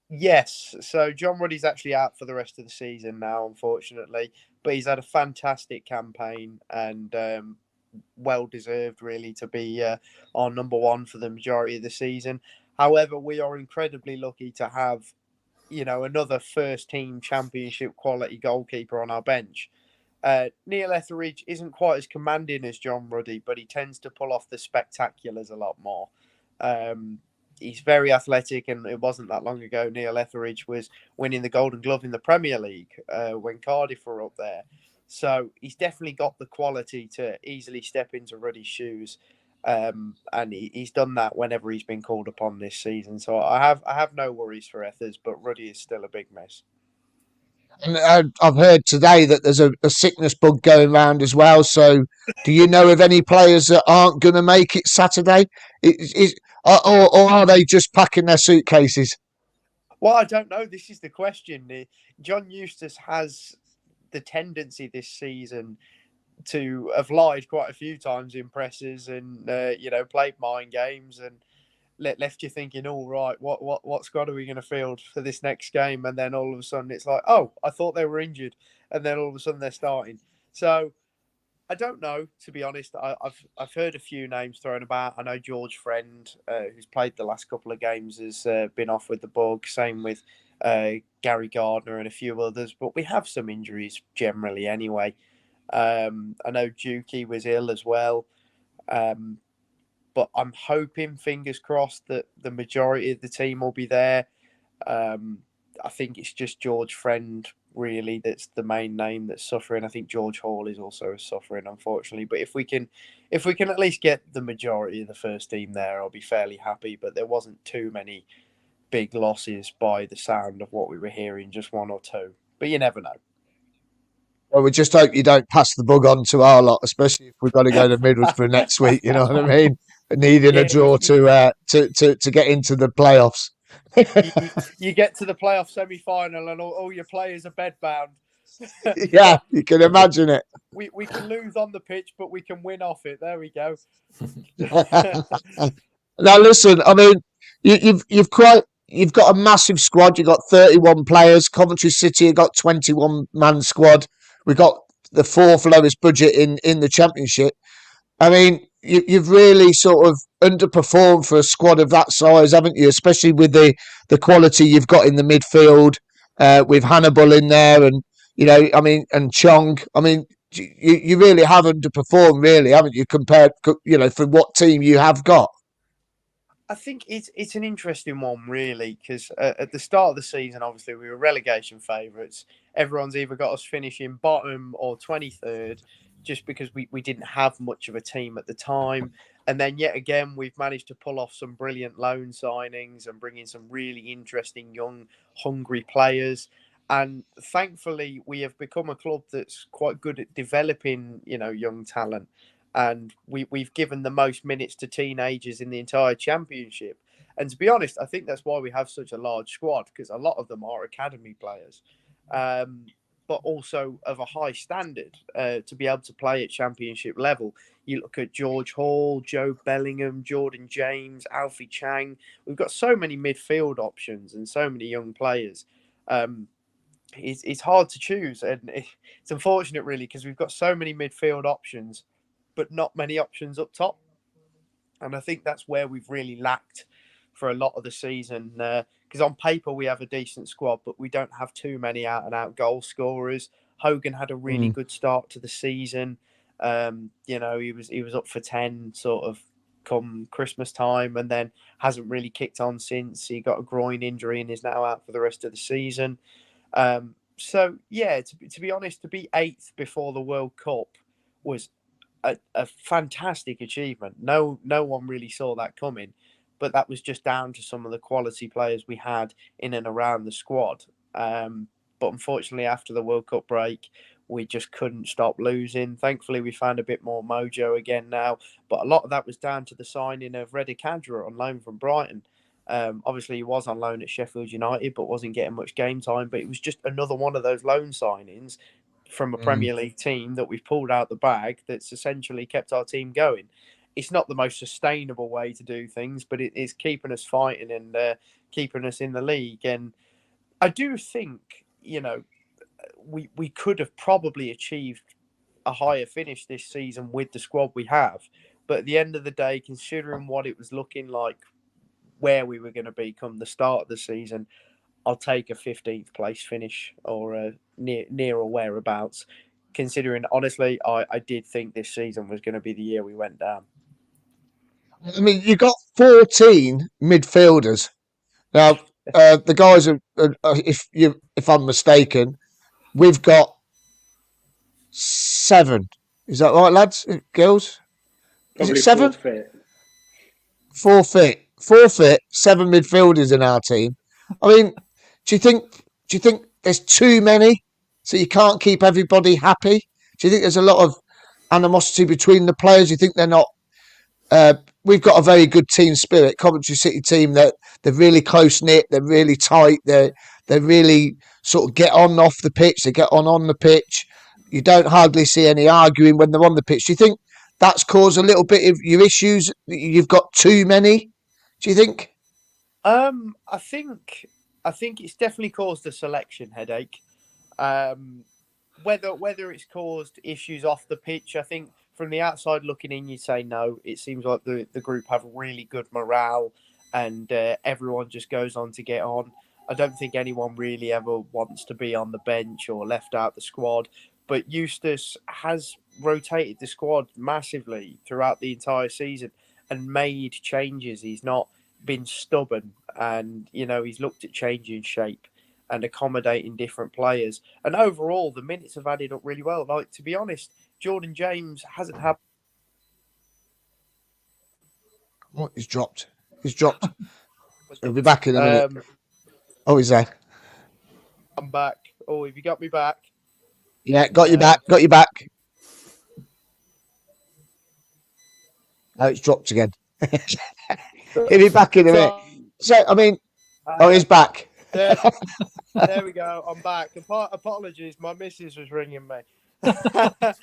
Yes. So John Ruddy's actually out for the rest of the season now, unfortunately. But he's had a fantastic campaign and well deserved, really, to be our number one for the majority of the season. However, we are incredibly lucky to have, another first team championship quality goalkeeper on our bench. Neil Etheridge isn't quite as commanding as John Ruddy, but he tends to pull off the spectaculars a lot more. He's very athletic, and it wasn't that long ago Neil Etheridge was winning the Golden Glove in the Premier League when Cardiff were up there. So he's definitely got the quality to easily step into Ruddy's shoes, and he's done that whenever he's been called upon this season. So I have no worries for Ethers, but Ruddy is still a big miss. And I've heard today that there's a sickness bug going around as well. So, do you know of any players that aren't going to make it Saturday? Or are they just packing their suitcases? Well, I don't know. This is the question. John Eustace has the tendency this season to have lied quite a few times in presses and played mind games and left you thinking, all right, what squad are we going to field for this next game? And then all of a sudden it's like, oh, I thought they were injured, and then all of a sudden they're starting. So I don't know, to be honest. I've heard a few names thrown about. I know George Friend, who's played the last couple of games, has been off with the bug. Same with Gary Gardner and a few others. But we have some injuries generally anyway. I know Juki was ill as well. But I'm hoping, fingers crossed, that the majority of the team will be there. I think it's just George Friend, really, that's the main name that's suffering. I think George Hall is also suffering, unfortunately. But if we can at least get the majority of the first team there, I'll be fairly happy. But there wasn't too many big losses by the sound of what we were hearing, just one or two. But you never know. Well, we just hope you don't pass the bug on to our lot, especially if we've got to go to Middlesbrough next week. You know what I mean? Needing a draw to get into the playoffs. you get to the playoff semi-final and all your players are bedbound. Yeah, you can imagine it. We can lose on the pitch, but we can win off it. There we go. Now, listen. I mean, you've got a massive squad. You've got 31 players. Coventry City have got 21-man squad. We got the fourth lowest budget in the Championship. I mean, you've really sort of underperformed for a squad of that size, haven't you? Especially with the quality you've got in the midfield, with Hannibal in there, and and Chong. I mean, you really have underperformed, really, haven't you? Compared, for what team you have got. I think it's an interesting one, really, because at the start of the season, obviously, we were relegation favourites. Everyone's either got us finishing bottom or 23rd, just because we didn't have much of a team at the time. And then yet again, we've managed to pull off some brilliant loan signings and bring in some really interesting, young, hungry players. And thankfully, we have become a club that's quite good at developing, young talent. And we've given the most minutes to teenagers in the entire Championship. And to be honest, I think that's why we have such a large squad, because a lot of them are academy players, but also of a high standard to be able to play at Championship level. You look at George Hall, Joe Bellingham, Jordan James, Alfie Chang. We've got so many midfield options and so many young players. It's hard to choose. And it's unfortunate, really, because we've got so many midfield options, but not many options up top. And I think that's where we've really lacked for a lot of the season. Because on paper, we have a decent squad, but we don't have too many out-and-out goal scorers. Hogan had a really good start to the season. He was up for 10 sort of come Christmas time, and then hasn't really kicked on since. He got a groin injury and is now out for the rest of the season. So yeah, to be honest, to be 8th before the World Cup was a fantastic achievement. No one really saw that coming, but that was just down to some of the quality players we had in and around the squad. But unfortunately, after the World Cup break, we just couldn't stop losing. Thankfully, we found a bit more mojo again now, but a lot of that was down to the signing of Ruddy on loan from Brighton. Obviously, he was on loan at Sheffield United, but wasn't getting much game time. But it was just another one of those loan signings from a Premier League team that we've pulled out the bag that's essentially kept our team going. It's not the most sustainable way to do things, but it is keeping us fighting and keeping us in the league. And I do think, we could have probably achieved a higher finish this season with the squad we have. But at the end of the day, considering what it was looking like, where we were going to be come the start of the season, I'll take a 15th place finish or near or whereabouts. Considering, honestly, I did think this season was going to be the year we went down. I mean, you got 14 midfielders. Now, the guys are, if I'm mistaken, we've got 7. Is that right, lads? Girls? Probably is it 7? Forfeit. Forfeit. 7 midfielders in our team. I mean, do you think there's too many, so you can't keep everybody happy? Do you think there's a lot of animosity between the players? Do you think they're not? We've got a very good team spirit, Coventry City team, that they're really close knit, they're really tight, they really sort of get on off the pitch, they get on the pitch. You don't hardly see any arguing when they're on the pitch. Do you think that's caused a little bit of your issues? You've got too many. Do you think? I think it's definitely caused a selection headache. Whether it's caused issues off the pitch, I think from the outside looking in, you'd say no. It seems like the group have really good morale, and everyone just goes on to get on. I don't think anyone really ever wants to be on the bench or left out the squad. But Eustace has rotated the squad massively throughout the entire season and made changes. He's not been stubborn, and he's looked at changing shape and accommodating different players. And overall, the minutes have added up really well. Like, to be honest, Jordan James hasn't had. What? He's dropped. He'll be back in a minute. Oh, he's there. I'm back. Oh, have you got me back? Yeah, got you back. Oh, it's dropped again. He'll be back in a minute. So, I mean, he's back. There we go. I'm back. Apologies, my missus was ringing me. I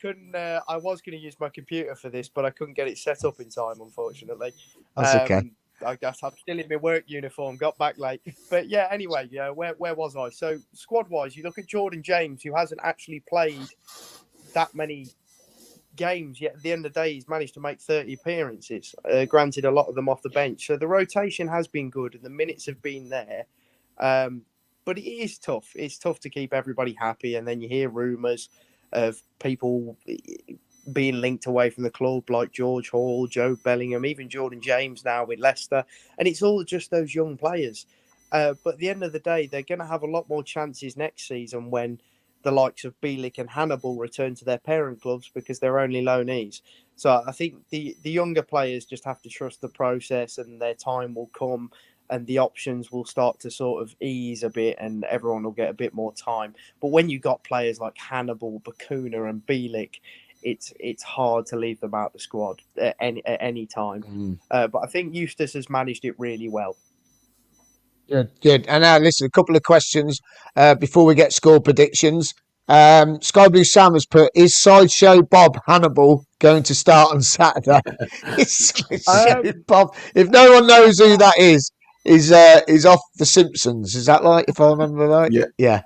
couldn't. I was going to use my computer for this, but I couldn't get it set up in time, unfortunately. That's okay. I guess I'm still in my work uniform. Got back late, but yeah. Anyway, where was I? So squad-wise, you look at Jordan James, who hasn't actually played that many games yet. At the end of the day, he's managed to make 30 appearances. Granted, a lot of them off the bench. So the rotation has been good, and the minutes have been there. But it is tough. It's tough to keep everybody happy, and then you hear rumours of people being linked away from the club, like George Hall, Joe Bellingham, even Jordan James now with Leicester, and it's all just those young players. But at the end of the day, they're going to have a lot more chances next season when the likes of Bielik and Hannibal return to their parent clubs, because they're only loanees. So I think the younger players just have to trust the process, and their time will come, and the options will start to sort of ease a bit, and everyone will get a bit more time. But when you got players like Hannibal, Bakuna and Bielik, it's hard to leave them out the squad at any time. But I think Eustace has managed it really well. Good. And now, listen, a couple of questions before we get score predictions. Sky Blue Sam has put, is Sideshow Bob Hannibal going to start on Saturday? Sideshow Bob. If no one knows who that is off The Simpsons. Is that right, if I remember right? Yeah.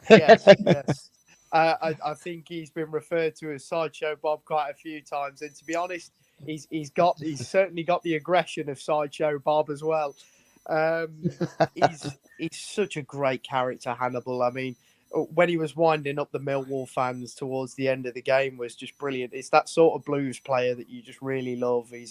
Yes. I think he's been referred to as Sideshow Bob quite a few times. And to be honest, he's certainly got the aggression of Sideshow Bob as well. He's such a great character, Hannibal. I mean, when he was winding up the Millwall fans towards the end of the game was just brilliant. It's that sort of blues player that you just really love. He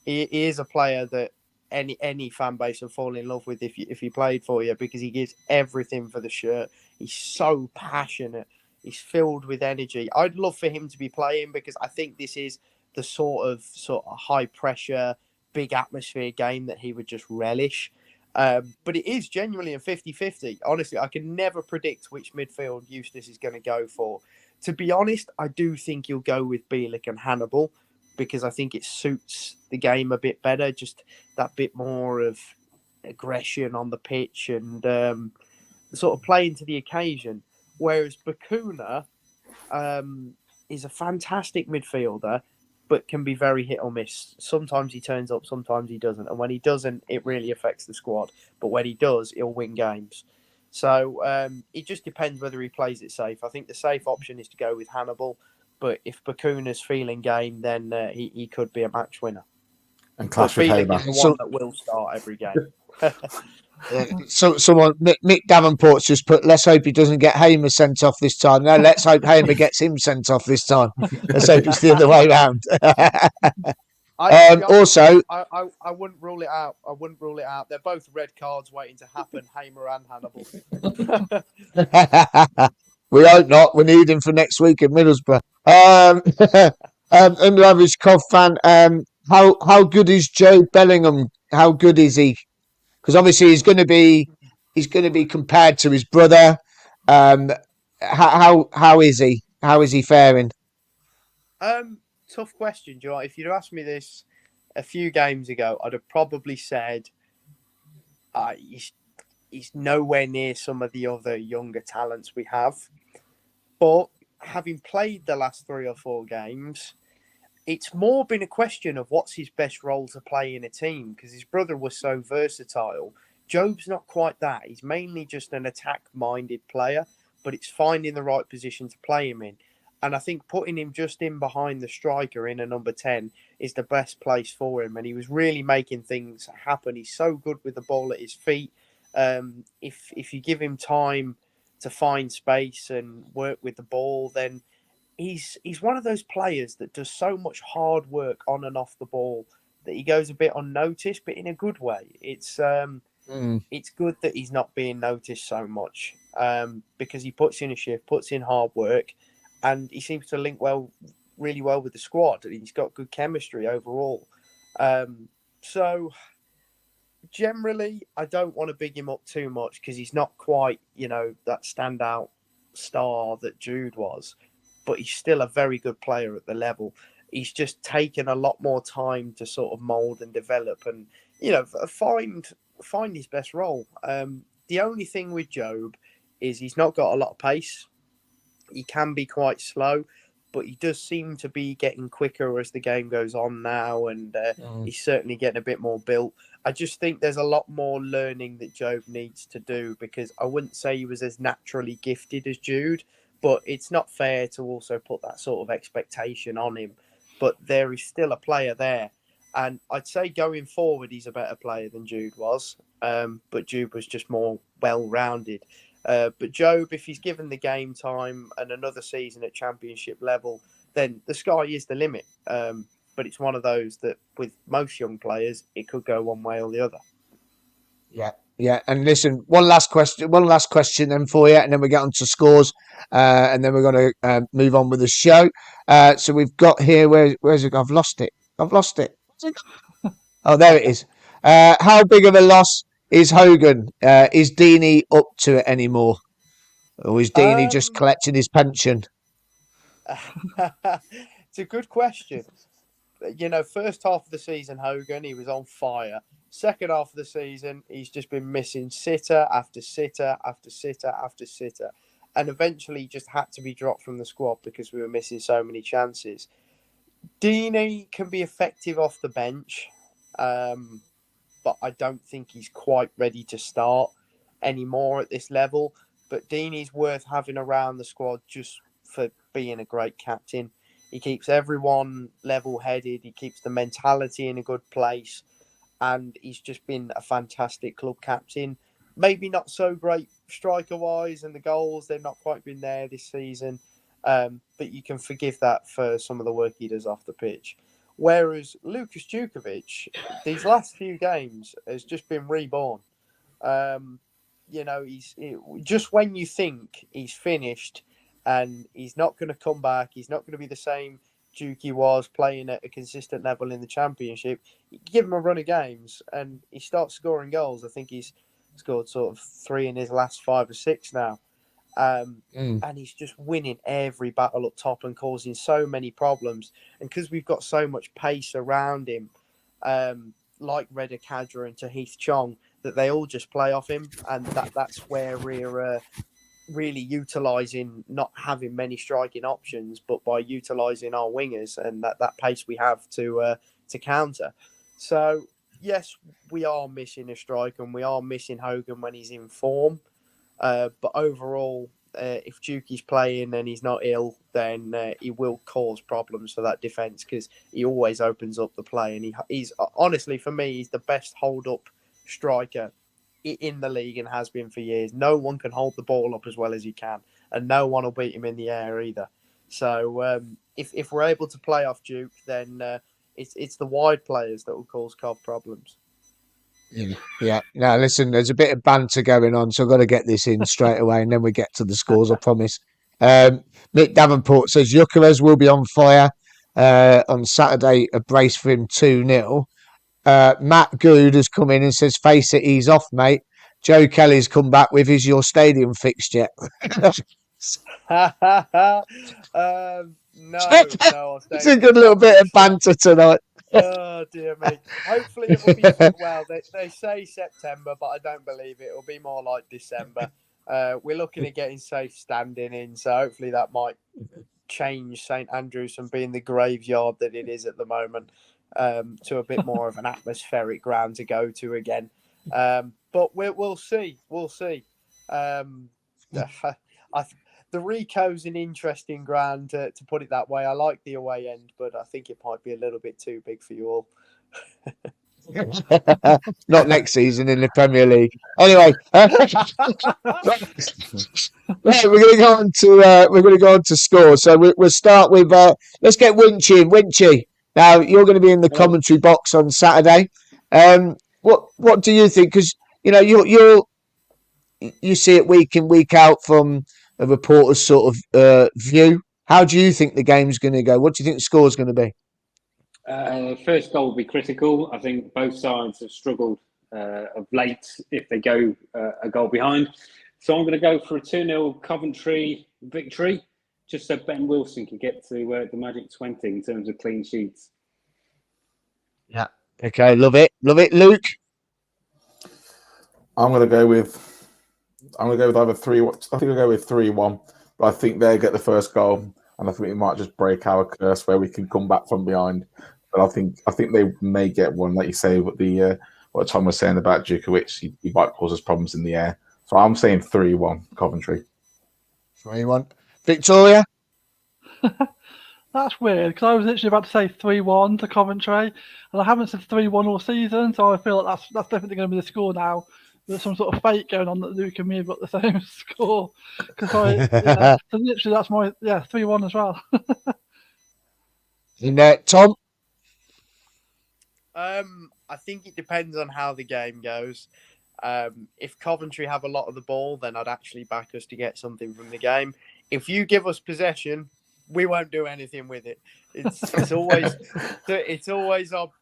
is a player that any fan base would fall in love with if he played for you, because he gives everything for the shirt. He's so passionate. He's filled with energy. I'd love for him to be playing, because I think this is the sort of high pressure, big atmosphere game that he would just relish. But it is genuinely a 50-50. Honestly, I can never predict which midfield Eustace is going to go for. To be honest, I do think he'll go with Bielik and Hannibal, because I think it suits the game a bit better. Just that bit more of aggression on the pitch and sort of playing to the occasion. Whereas Bakuna is a fantastic midfielder, but can be very hit or miss. Sometimes he turns up, sometimes he doesn't. And when he doesn't, it really affects the squad. But when he does, he'll win games. So it just depends whether he plays it safe. I think the safe option is to go with Hannibal. But if Bakuna's feeling game, then he could be a match winner. And clash with Hamer. Is the one that will start every game. So someone, Mick Davenport's just put, let's hope he doesn't get Hamer sent off this time. No, let's hope Hamer gets him sent off this time. Let's hope it's the other way around. I wouldn't rule it out. I wouldn't rule it out. They're both red cards waiting to happen, Hamer and Hannibal. We hope not. We need him for next week at Middlesbrough. Under average Cov fan, how good is Joe Bellingham? How good is he? Because obviously he's going to be compared to his brother. How is he? How is he faring? Tough question, Joe. If you'd asked me this a few games ago, I'd have probably said he's nowhere near some of the other younger talents we have. But having played the last 3 or 4 games, it's more been a question of what's his best role to play in a team, because his brother was so versatile. Jobe's not quite that. He's mainly just an attack-minded player, but it's finding the right position to play him in. And I think putting him just in behind the striker in a number 10 is the best place for him. And he was really making things happen. He's so good with the ball at his feet. If you give him time to find space and work with the ball, then he's one of those players that does so much hard work on and off the ball that he goes a bit unnoticed, but in a good way. It's good that he's not being noticed so much, because he puts in a shift, puts in hard work, and he seems to link really well with the squad. He's got good chemistry overall. So generally, I don't want to big him up too much, because he's not quite, that standout star that Jude was. But he's still a very good player at the level. He's just taken a lot more time to sort of mould and develop and, find his best role. The only thing with Jobe is he's not got a lot of pace. He can be quite slow, but he does seem to be getting quicker as the game goes on now, and he's certainly getting a bit more built. I just think there's a lot more learning that Jobe needs to do, because I wouldn't say he was as naturally gifted as Jude, but it's not fair to also put that sort of expectation on him. But there is still a player there. And I'd say going forward, he's a better player than Jude was. But Jude was just more well-rounded. But Jobe, if he's given the game time and another season at championship level, then the sky is the limit. But it's one of those that with most young players, it could go one way or the other. Yeah. And listen, one last question then for you, and then we get on to scores, and then we're going to move on with the show. So we've got here, where's it? I've lost it. Oh, there it is. How big of a loss is Hogan? Is Deeney up to it anymore? Or is Deeney just collecting his pension? It's a good question. First half of the season, Hogan, he was on fire. Second half of the season, he's just been missing sitter after sitter after sitter after sitter. And eventually just had to be dropped from the squad because we were missing so many chances. Deeney can be effective off the bench, but I don't think he's quite ready to start anymore at this level. But Deeney's worth having around the squad just for being a great captain. He keeps everyone level-headed. He keeps the mentality in a good place. And he's just been a fantastic club captain. maybe not so great striker-wise, and the goals, they've not quite been there this season. But you can forgive that for some of the work he does off the pitch. Whereas Lukas Djukovic, these last few games, has just been reborn. Just when you think he's finished and he's not going to come back, he's not going to be the same Djuki was playing at a consistent level in the Championship, you give him a run of games and he starts scoring goals. I think he's scored sort of 3 in his last 5 or 6 now. And he's just winning every battle up top and causing so many problems. And because we've got so much pace around him, like Reda Kadra and Tahith Chong, that they all just play off him. And that's where we're really utilising not having many striking options, but by utilising our wingers and that pace we have to counter. So, yes, we are missing a striker and we are missing Hogan when he's in form. But overall, if Juki's playing and he's not ill, then he will cause problems for that defence because he always opens up the play. And he's honestly, for me, he's the best hold-up striker in the league and has been for years. No one can hold the ball up as well as he can, and no one will beat him in the air either. So if we're able to play off Duke, then it's the wide players that will cause Cov problems. Yeah. Now, listen, there's a bit of banter going on, so I've got to get this in straight away, and then we get to the scores, I promise. Mick Davenport says Gyökeres will be on fire on Saturday, a brace for him 2-0. Matt Good has come in and says, face it, he's off, mate. Joe Kelly's come back with, is your stadium fixed yet? No. It's a good little bit of banter tonight. Oh, dear me. Hopefully it will be fit well. They say September, but I don't believe it. It'll be more like December. We're looking at getting safe standing in, so hopefully that might change St Andrews from being the graveyard that it is at the moment to a bit more of an atmospheric ground to go to again. But we'll see. We'll see. The Rico's an interesting ground, to put it that way. I like the away end, but I think it might be a little bit too big for you all. Not next season in the Premier League. Anyway, we're going to go on to scores. So we'll start with let's get Winchy in. Winchy, now you're going to be in the commentary box on Saturday. What do you think? Because you see it week in, week out from a reporter's sort of view. How do you think the game's going to go? What do you think the score's going to be? First goal will be critical. I think both sides have struggled of late if they go a goal behind. So I'm going to go for a 2-0 Coventry victory, just so Ben Wilson can get to the magic 20 in terms of clean sheets. Yeah. Okay, love it. Love it. Luke? I'm going to go with either 3. I think I'll go with 3-1, but I think they get the first goal, and I think it might just break our curse where we can come back from behind. But I think they may get one, like you say, what Tom was saying about Djukovic, he might cause us problems in the air. So I'm saying 3-1 Coventry. 3-1. Victoria? That's weird, because I was literally about to say 3-1 to Coventry, and I haven't said 3-1 all season, so I feel like that's definitely going to be the score now. There's some sort of fate going on that Luke and me have got the same score. So literally that's my 3-1 as well. And Tom? I think it depends on how the game goes. If Coventry have a lot of the ball, then I'd actually back us to get something from the game. If you give us possession, we won't do anything with it. It's always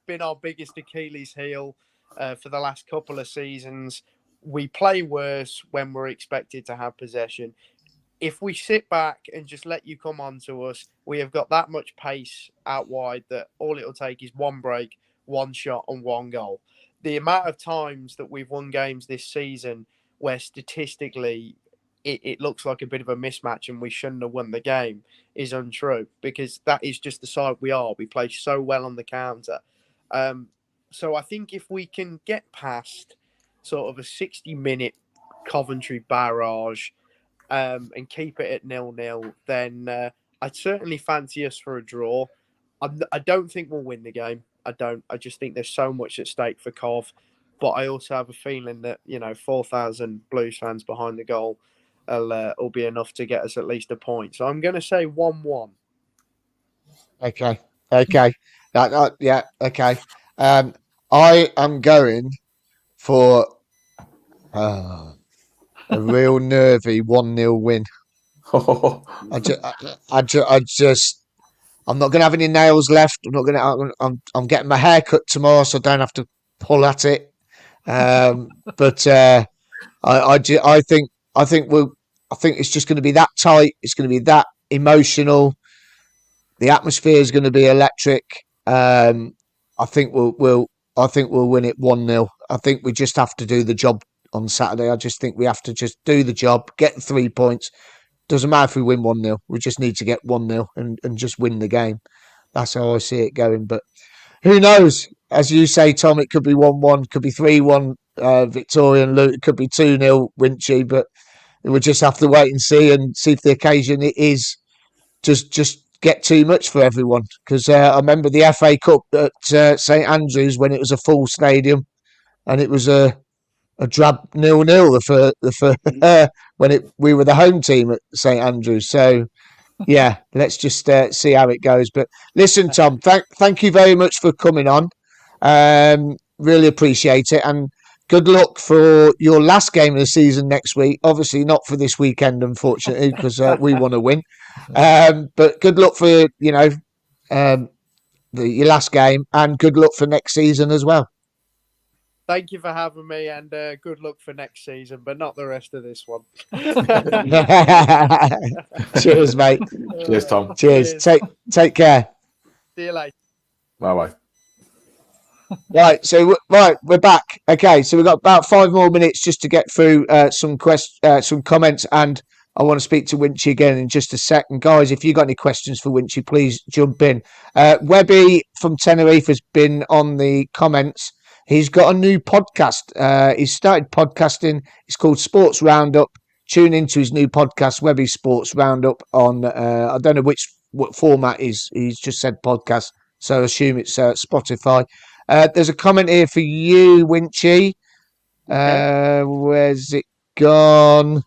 been our biggest Achilles heel for the last couple of seasons. We play worse when we're expected to have possession. If we sit back and just let you come on to us, we have got that much pace out wide that all it'll take is one break, one shot and one goal. The amount of times that we've won games this season where statistically it looks like a bit of a mismatch and we shouldn't have won the game is untrue, because that is just the side we are. We play so well on the counter. So I think if we can get past sort of a 60-minute Coventry barrage and keep it at 0-0, then I'd certainly fancy us for a draw. I don't think we'll win the game. I just think there's so much at stake for Cov. but I also have a feeling that 4,000 Blues fans behind the goal will be enough to get us at least a point. So I'm going to say 1-1. Okay. Yeah. Okay. I am going for a real nervy 1-0 win. I'm not going to have any nails left. I'm getting my hair cut tomorrow, so I don't have to pull at it. But I think it's just going to be that tight. It's going to be that emotional. The atmosphere is going to be electric. I think we'll win it 1-0. I think we just have to do the job on Saturday. I just think we have to just do the job, get the 3 points. Doesn't matter if we win 1-0. We just need to get 1-0 and just win the game. That's how I see it going. But who knows? As you say, Tom, it could be 1-1, could be 3-1 Victorian Luke, it could be 2-0 Winchy, but we'll just have to wait and see if the occasion it is just get too much for everyone. Because I remember the FA Cup at St Andrews when it was a full stadium and it was a drab 0-0 when we were the home team at St Andrews. So yeah, let's just see how it goes. But listen, Tom, thank you very much for coming on. Really appreciate it, and good luck for your last game of the season next week. Obviously not for this weekend, unfortunately, because we want to win. But good luck for your last game, and good luck for next season as well. Thank you for having me, and good luck for next season, but not the rest of this one. Cheers, mate. Cheers, Tom. Cheers. Take care. See you later. Bye-bye. Right, so we're back. Okay, so we've got about 5 more minutes just to get through some comments, and I want to speak to Winchy again in just a second. Guys, if you've got any questions for Winchy, please jump in. Webby from Tenerife has been on the comments. He's got a new podcast. He's started podcasting. It's called Sports Roundup. Tune into his new podcast, Webby Sports Roundup, on, I don't know what format he's just said podcast, so I assume it's Spotify. There's a comment here for you, Winchy. Where's it gone?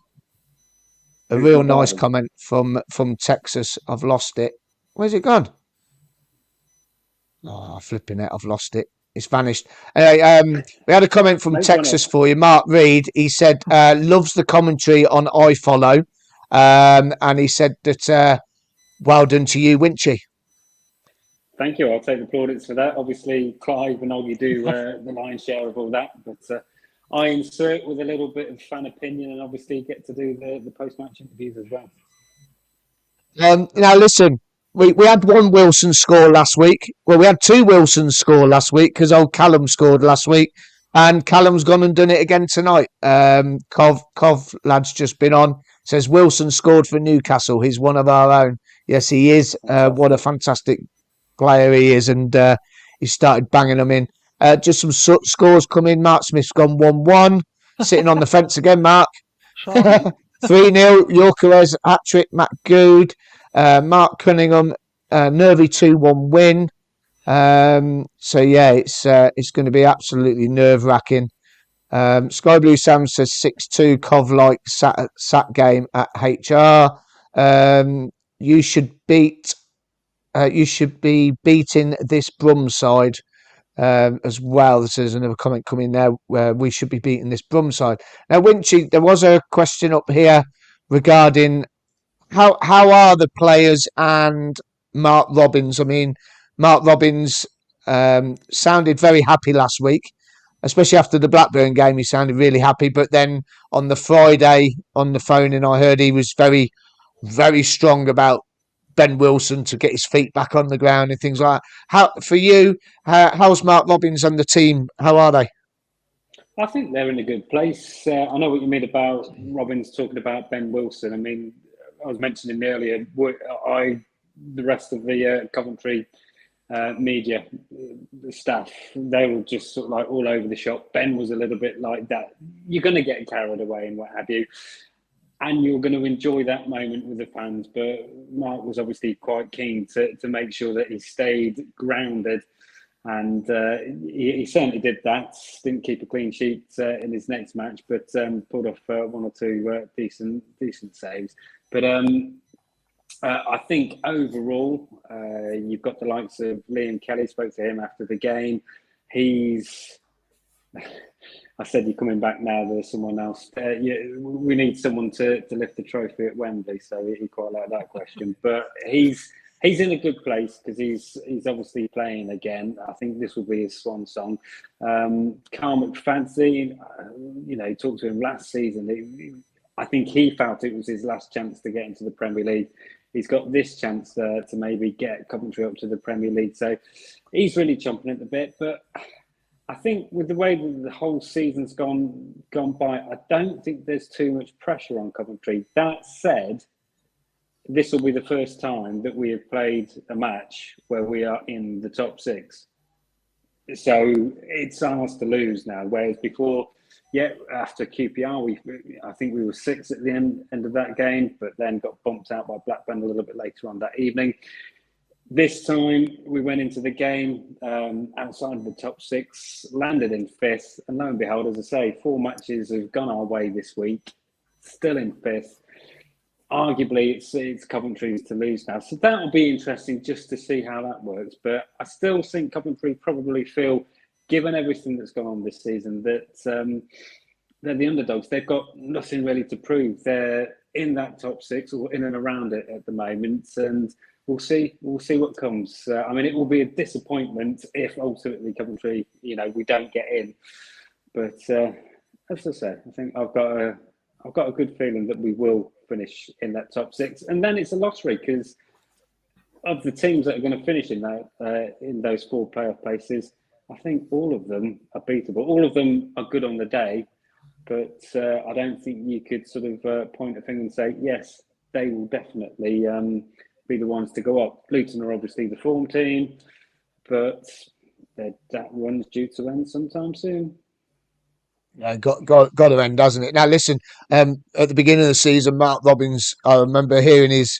A real nice comment from Texas. I've lost it. Where's it gone? Oh, flipping it. I've lost it. It's vanished. Anyway, we had a comment from Texas for you, Mark Reed. He said, loves the commentary on iFollow. And he said that, well done to you, Winchy. Thank you. I'll take the plaudits for that. Obviously, Clive and Oggy do the lion's share of all that. But I insert with a little bit of fan opinion and obviously get to do the post-match interviews as well. Now, listen. We had one Wilson score last week. Well, we had 2 Wilsons score last week because old Callum scored last week. And Callum's gone and done it again tonight. Cov lad's just been on. Says Wilson scored for Newcastle. He's one of our own. Yes, he is. What a fantastic player he is. And he started banging them in. Just some scores come in. Mark Smith's gone 1-1. Sitting on the fence again, Mark. 3-0. Yorkeres hat-trick. Matt Good. Mark Cunningham, nervy 2-1 win. So yeah, it's going to be absolutely nerve-wracking. Sky Blue Sam says 6-2 Cov like sat game at HR. You should be beating this Brum side as well. There's another comment coming there where we should be beating this Brum side. Now, Winchy, there was a question up here regarding how are the players and Mark Robins? I mean, Mark Robins sounded very happy last week, especially after the Blackburn game. He sounded really happy. But then on the Friday on the phone, and I heard he was very, very strong about Ben Wilson to get his feet back on the ground and things like that. How for you? How's Mark Robins and the team? How are they? I think they're in a good place. I know what you mean about Robins talking about Ben Wilson. I mean, I was mentioning earlier, the rest of the Coventry media staff, they were just sort of like all over the shop. Ben was a little bit like that. You're going to get carried away and what have you, and you're going to enjoy that moment with the fans. But Mark was obviously quite keen to make sure that he stayed grounded And he certainly did that. Didn't keep a clean sheet in his next match, but pulled off one or two decent saves. But I think overall, you've got the likes of Liam Kelly. Spoke to him after the game. I said, you're coming back now. There's someone else. We need someone to lift the trophy at Wembley. So he quite liked that question. But he's in a good place because he's obviously playing again. I think this will be his swan song. Carl McFadzean, talked to him last season. I think he felt it was his last chance to get into the Premier League. He's got this chance to maybe get Coventry up to the Premier League. So he's really chomping at the bit. But I think with the way that the whole season's gone by, I don't think there's too much pressure on Coventry. That said, this will be the first time that we have played a match where we are in the top six. So it's ours to lose now. Whereas before, after QPR, I think we were 6 at the end of that game, but then got bumped out by Blackburn a little bit later on that evening. This time we went into the game outside of the top 6, landed in 5th, and lo and behold, as I say, 4 matches have gone our way this week, still in 5th. Arguably, it's Coventry's to lose now. So that'll be interesting just to see how that works. But I still think Coventry probably feel, given everything that's gone on this season, that they're the underdogs. They've got nothing really to prove. They're in that top 6 or in and around it at the moment. And we'll see what comes. It will be a disappointment if ultimately Coventry, we don't get in. But as I say, I think I've got a good feeling that we will finish in that top 6, and then it's a lottery because of the teams that are going to finish in that in those 4 playoff places. I think all of them are beatable. All of them are good on the day, but I don't think you could sort of point a finger and say yes, they will definitely be the ones to go up. Luton are obviously the form team, but that run's due to end sometime soon. Yeah, got to end, doesn't it? Now, listen, at the beginning of the season, Mark Robins, I remember hearing his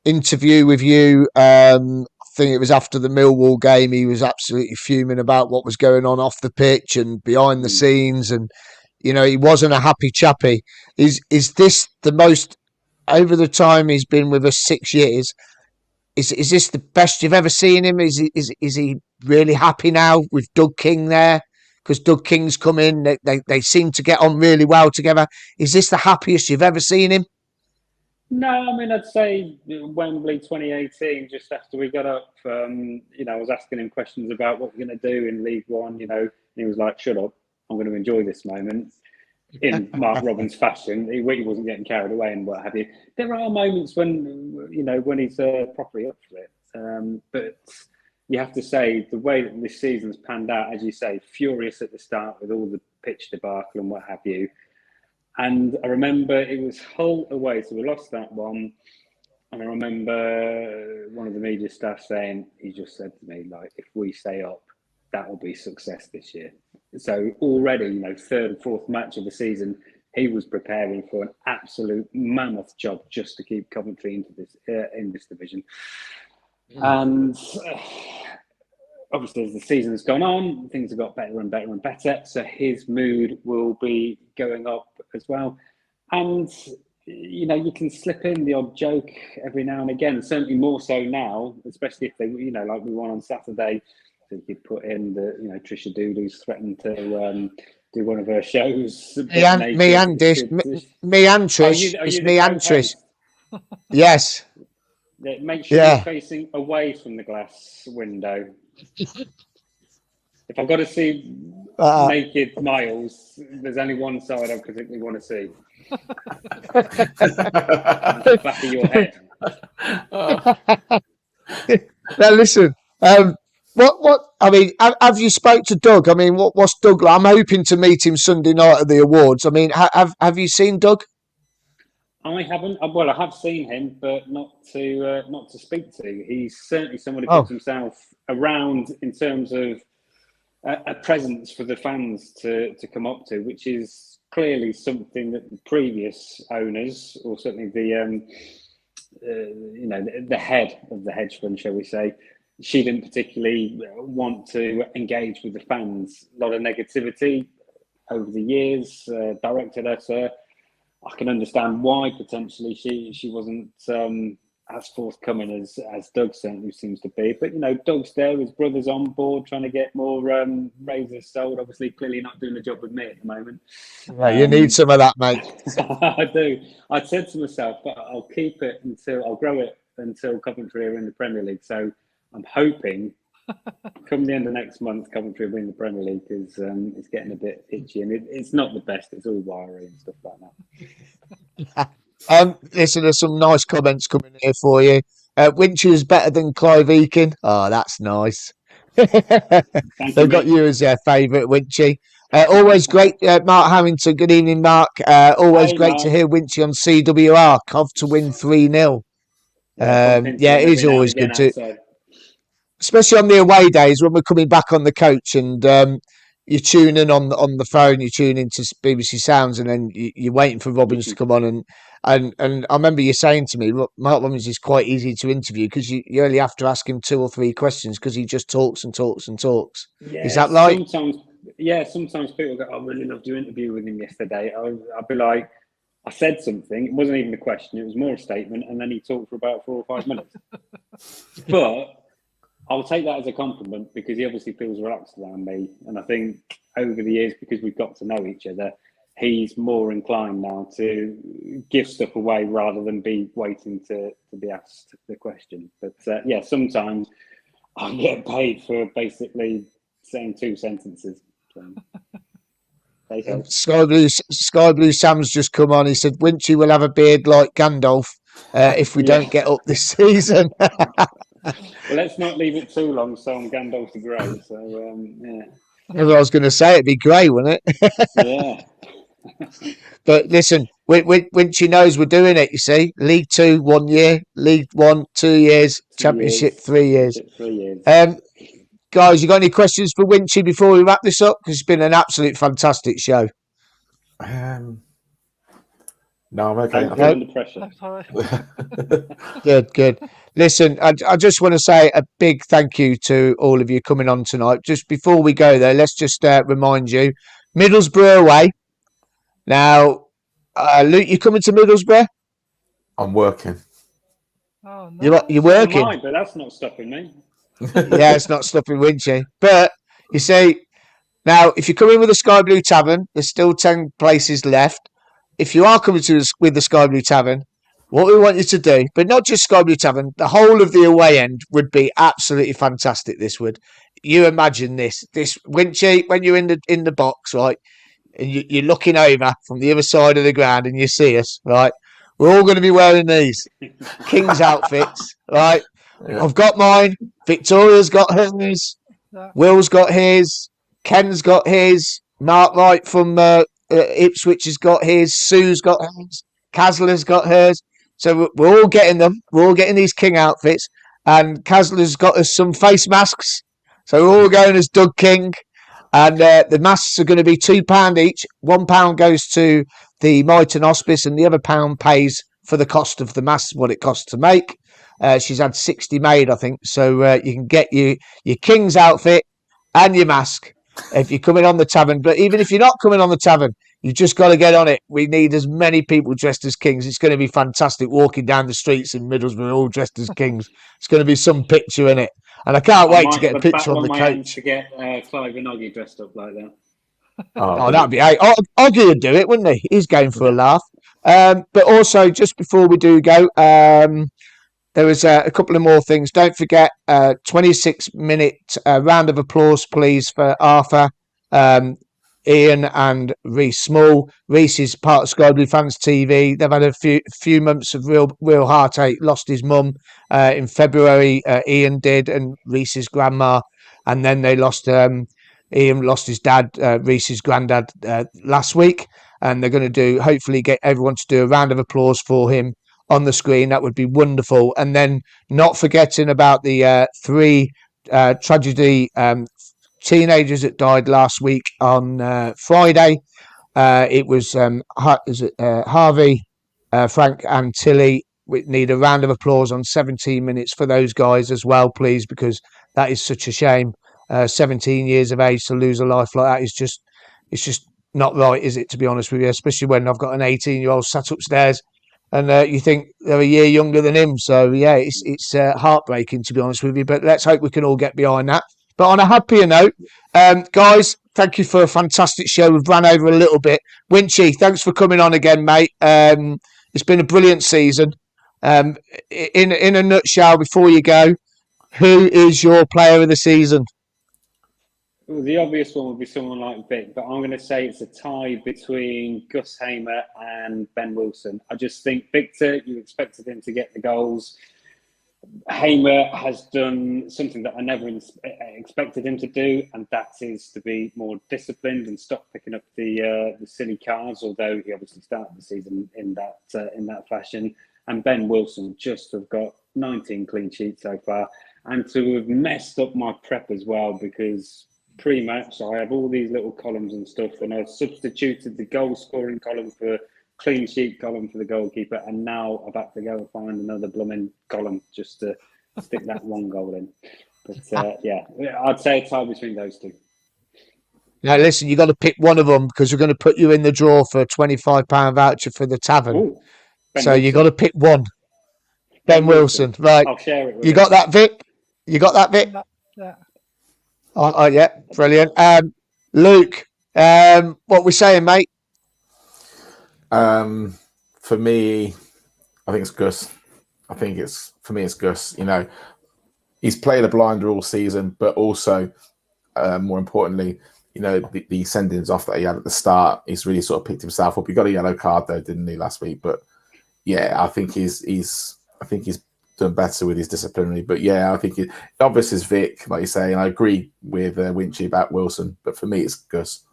interview with you. I think it was after the Millwall game. He was absolutely fuming about what was going on off the pitch and behind the scenes. And, he wasn't a happy chappy. Is this the most, over the time he's been with us 6 years, is this the best you've ever seen him? Is he really happy now with Doug King there? Because Doug King's come in, they seem to get on really well together. Is this the happiest you've ever seen him? No, I'd say Wembley 2018, just after we got up, I was asking him questions about what we're going to do in League One, and he was like, shut up, I'm going to enjoy this moment. In Mark Robins' fashion, he wasn't getting carried away and what have you. There are moments when, when he's properly up for it. But you have to say, the way that this season's panned out, as you say, furious at the start with all the pitch debacle and what have you. And I remember it was Hull away, so we lost that one. And I remember one of the media staff saying, he just said to me, like, if we stay up, that will be success this year. So already, 3rd and 4th match of the season, he was preparing for an absolute mammoth job just to keep Coventry into this in this division. And obviously, as the season's gone on, things have got better and better and better. So his mood will be going up as well. And, you can slip in the odd joke every now and again, certainly more so now, especially if they, like we won on Saturday. So you could put in the, Trisha Doodoo's threatened to do one of her shows. Me and Trish. It's me and Trish. Yes. Make sure you're facing away from the glass window. If I've got to see naked Miles, there's only one side I particularly want to see. The back of your head. Now listen, have you spoke to Doug? What's Doug like? I'm hoping to meet him Sunday night at the awards. Have you seen Doug? I haven't. Well, I have seen him, but not to speak to. He's certainly someone who puts himself around in terms of a presence for the fans to come up to, which is clearly something that the previous owners, or certainly the head of the hedge fund, shall we say, she didn't particularly want to engage with the fans. A lot of negativity over the years directed at her. I can understand why potentially she wasn't as forthcoming as Doug certainly seems to be. But, Doug's there, his brother's on board, trying to get more razors sold. Obviously, clearly not doing the job with me at the moment. Yeah, you need some of that, mate. I do. I said to myself, but I'll grow it until Coventry are in the Premier League. So I'm hoping come the end of next month, Coventry will win the Premier League, because it's getting a bit itchy, and it's not the best. It's all wiry and stuff like that. Listen, there's some nice comments coming here for you. Winch is better than Clive Eakin. Oh, that's nice. They've got you as their favourite, Winchy. Always great, Mark Harrington. Good evening, Mark. Always great to hear Winchy on CWR. Cov to win 3-0. It is always good to, especially on the away days when we're coming back on the coach and you tune in on the phone, you tune into BBC Sounds, and then you're waiting for Robbins to come on. And I remember you saying to me, look, Mark Robbins is quite easy to interview because you only have to ask him 2 or 3 questions because he just talks and talks and talks. Yeah, is that right? Sometimes people go, I really loved your interview with him yesterday. I'll be like, I said something. It wasn't even a question. It was more a statement. And then he talked for about 4 or 5 minutes. But I'll take that as a compliment because he obviously feels relaxed around me. And I think over the years, because we've got to know each other, he's more inclined now to give stuff away rather than be waiting to be asked the question. But sometimes I get paid for basically saying 2 sentences. So, Sky Blue Sam's just come on. He said, Winchy will have a beard like Gandalf if we don't get up this season. Well, let's not leave it too long, so I'm Gandalf the Grey. So, I was going to say, it'd be grey, wouldn't it? Yeah. But listen, Winchy knows we're doing it, you see. League 2, 1 year. League 1, 2 years. Championship, 3 years. 3 years. Guys, you got any questions for Winchy before we wrap this up? Because it's been an absolute fantastic show. No, I'm okay. I'm under pressure. Good. Listen, I just want to say a big thank you to all of you coming on tonight. Just before we go there, let's just remind you, Middlesbrough away. Now, Luke, you coming to Middlesbrough? I'm working. Oh, no. You're working? But that's not stopping me. Yeah, it's not stopping Winchy. But, you see, now, if you're coming with the Sky Blue Tavern, there's still 10 places left. If you are coming with the Sky Blue Tavern, what we want you to do, but not just Sky Blue Tavern, the whole of the away end would be absolutely fantastic. This would. You imagine this Winchy, when you're in the box, right, and you're looking over from the other side of the ground and you see us, right, we're all going to be wearing these King's outfits, right? Yeah. I've got mine. Victoria's got hers. Yeah. Will's got his. Ken's got his. Mark Wright from Ipswich has got his. Sue's got hers. Kasler's got hers. So we're all getting them. We're all getting these King outfits. And Kasler's got us some face masks. So we're all going as Doug King. And the masks are going to be £2 each. £1 goes to the Myton Hospice, and the other £1 pays for the cost of the masks, what it costs to make. She's had 60 made, I think. So you can get your King's outfit and your mask if you're coming on the tavern. But even if you're not coming on the tavern, you've just got to get on it. We need as many people dressed as Kings. It's going to be fantastic walking down the streets in Middlesbrough all dressed as Kings. It's going to be some picture in it. And I can't wait to get a picture on the coach. To get Clive and Oggy dressed up like that. Oh, that'd be great. Oggy would do it, wouldn't he? He's going for a laugh. But also, just before we do go, there was a couple of more things. Don't forget, 26-minute round of applause, please, for Arthur, Ian and Reese Small. Reese is part of Sky Blue Fans TV. They've had a few months of real heartache. Lost his mum in February. Ian did, and Reese's grandma. And then they lost... Ian lost his dad, Reese's granddad, last week. And they're going to hopefully get everyone to do a round of applause for him on the screen. That would be wonderful. And then not forgetting about the 3 tragedy teenagers that died last week on Friday. It was Harvey, Frank and Tilly we need a round of applause on 17 minutes for those guys as well, please, because that is such a shame. 17 years of age to lose a life like that it's just not right, is it, to be honest with you, especially when I've got an 18-year-old sat upstairs and you think they're a year younger than him. So, yeah, it's heartbreaking, to be honest with you, but let's hope we can all get behind that. But on a happier note, guys, thank you for a fantastic show. We've ran over a little bit. Winchy, thanks for coming on again, mate. It's been a brilliant season. In a nutshell, before you go, who is your player of the season? Well, the obvious one would be someone like Vic, but I'm going to say it's a tie between Gus Hamer and Ben Wilson. I just think Victor, you expected him to get the goals. Hamer has done something that I never expected him to do, and that is to be more disciplined and stop picking up the silly cards. Although he obviously started the season in that fashion. And Ben Wilson just have got 19 clean sheets so far, and to have messed up my prep as well, because pre-match I have all these little columns and stuff, and I've substituted the goal scoring column for clean sheet column for the goalkeeper, and now I've had to go and find another blooming column just to stick that one goal in. But yeah, I'd say a tie between those two. Now listen, you got to pick one of them, because we're going to put you in the draw for a £25 voucher for the tavern. Ooh, so you got to pick one. Ben Wilson, right? I'll share it with you. Got that, Vic? You got that, Vic? Yeah. Oh, yeah, brilliant. Luke, what we saying, mate? For me, I think it's Gus. For me, it's Gus. You know, he's played a blinder all season, but also, more importantly, you know, the sendings off that he had at the start, he's really sort of picked himself up. He got a yellow card though, didn't he, last week? But yeah, I think he's done better with his disciplinary. But yeah, I think obviously is Vic, like you say, and I agree with Winchy about Wilson. But for me, it's Gus.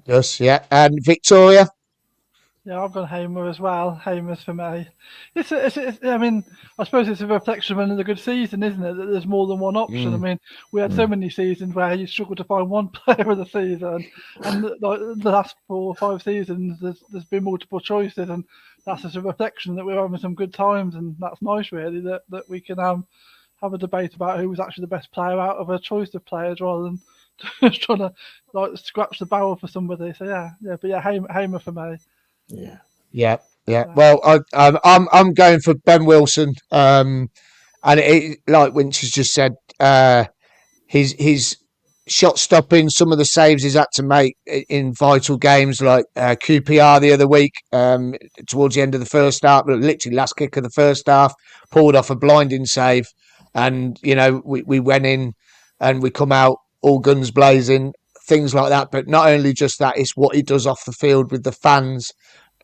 Gus, yeah, and Victoria. Yeah, I've got Hamer as well. Hamer's for me. It's I mean, I suppose it's a reflection of another good season, isn't it? That there's more than one option. I mean, we had so many seasons where you struggled to find one player of the season, and like the last 4 or 5 seasons, there's been multiple choices, and that's just a reflection that we're having some good times, and that's nice, really, that we can have a debate about who was actually the best player out of a choice of players, rather than just trying to like scratch the barrel for somebody. So yeah, Hamer for me. Yeah. Well, I'm going for Ben Wilson, and it, like Winch has just said, his shot stopping, some of the saves he's had to make in vital games, like QPR the other week, towards the end of the first half, literally last kick of the first half, pulled off a blinding save, and you know we went in and we come out all guns blazing, things like that. But not only just that, it's what he does off the field with the fans.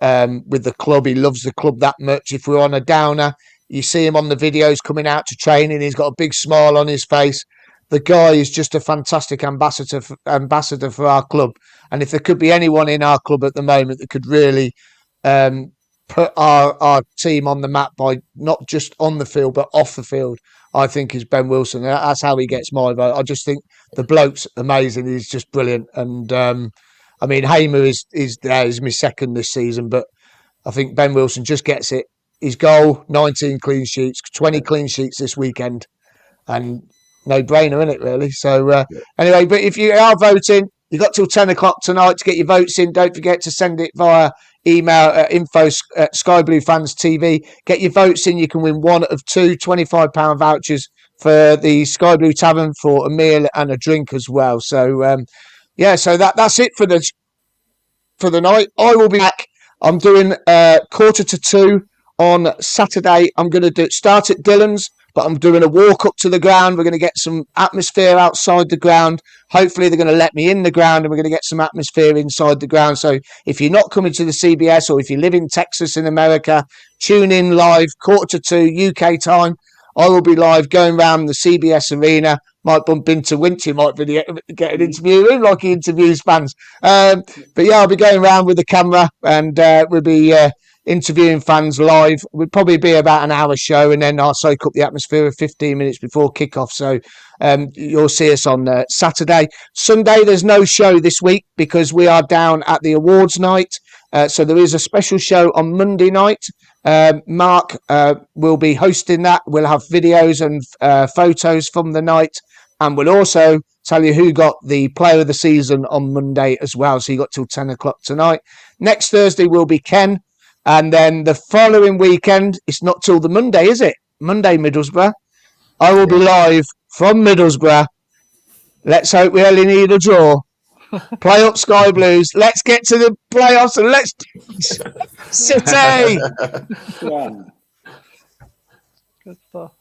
With the club, he loves the club that much. If we're on a downer, you see him on the videos coming out to training, he's got a big smile on his face. The guy is just a fantastic ambassador for our club. And if there could be anyone in our club at the moment that could really put our team on the map by not just on the field but off the field, I think is Ben Wilson. That's how he gets my vote. I just think the bloke's amazing. He's just brilliant. And I mean, Hamer is my second this season, but I think Ben Wilson just gets it. His goal, 19 clean sheets, 20 clean sheets this weekend, and no brainer, isn't it, really? So anyway, but if you are voting, you've got till 10 o'clock tonight to get your votes in. Don't forget to send it via email at info@skybluefanstv. Get your votes in. You can win one of 2 £25 vouchers for the Sky Blue Tavern for a meal and a drink as well. So so that's it for the night. I will be back. I'm doing 1:45 on Saturday. I'm going to start at Dhillons, but I'm doing a walk up to the ground. We're going to get some atmosphere outside the ground. Hopefully they're going to let me in the ground, and we're going to get some atmosphere inside the ground. So if you're not coming to the CBS, or if you live in Texas in America, tune in live 1:45 UK time. I will be live going around the CBS arena. Might bump into Winchy, might get an interview with him like he interviews fans. But yeah, I'll be going around with the camera, and we'll be interviewing fans live. We'll probably be about an hour show, and then I'll soak up the atmosphere of 15 minutes before kickoff. So you'll see us on Saturday. Sunday, there's no show this week because we are down at the awards night. So there is a special show on Monday night. Mark will be hosting that. We'll have videos and photos from the night, and we'll also tell you who got the player of the season on Monday as well. So you got till 10 o'clock tonight. Next Thursday will be Ken, and then the following weekend, it's not till the Monday, is it? Monday, Middlesbrough. I will be live from Middlesbrough. Let's hope we only need a draw. Play up Sky Blues. Let's get to the playoffs and let's City. Good stuff.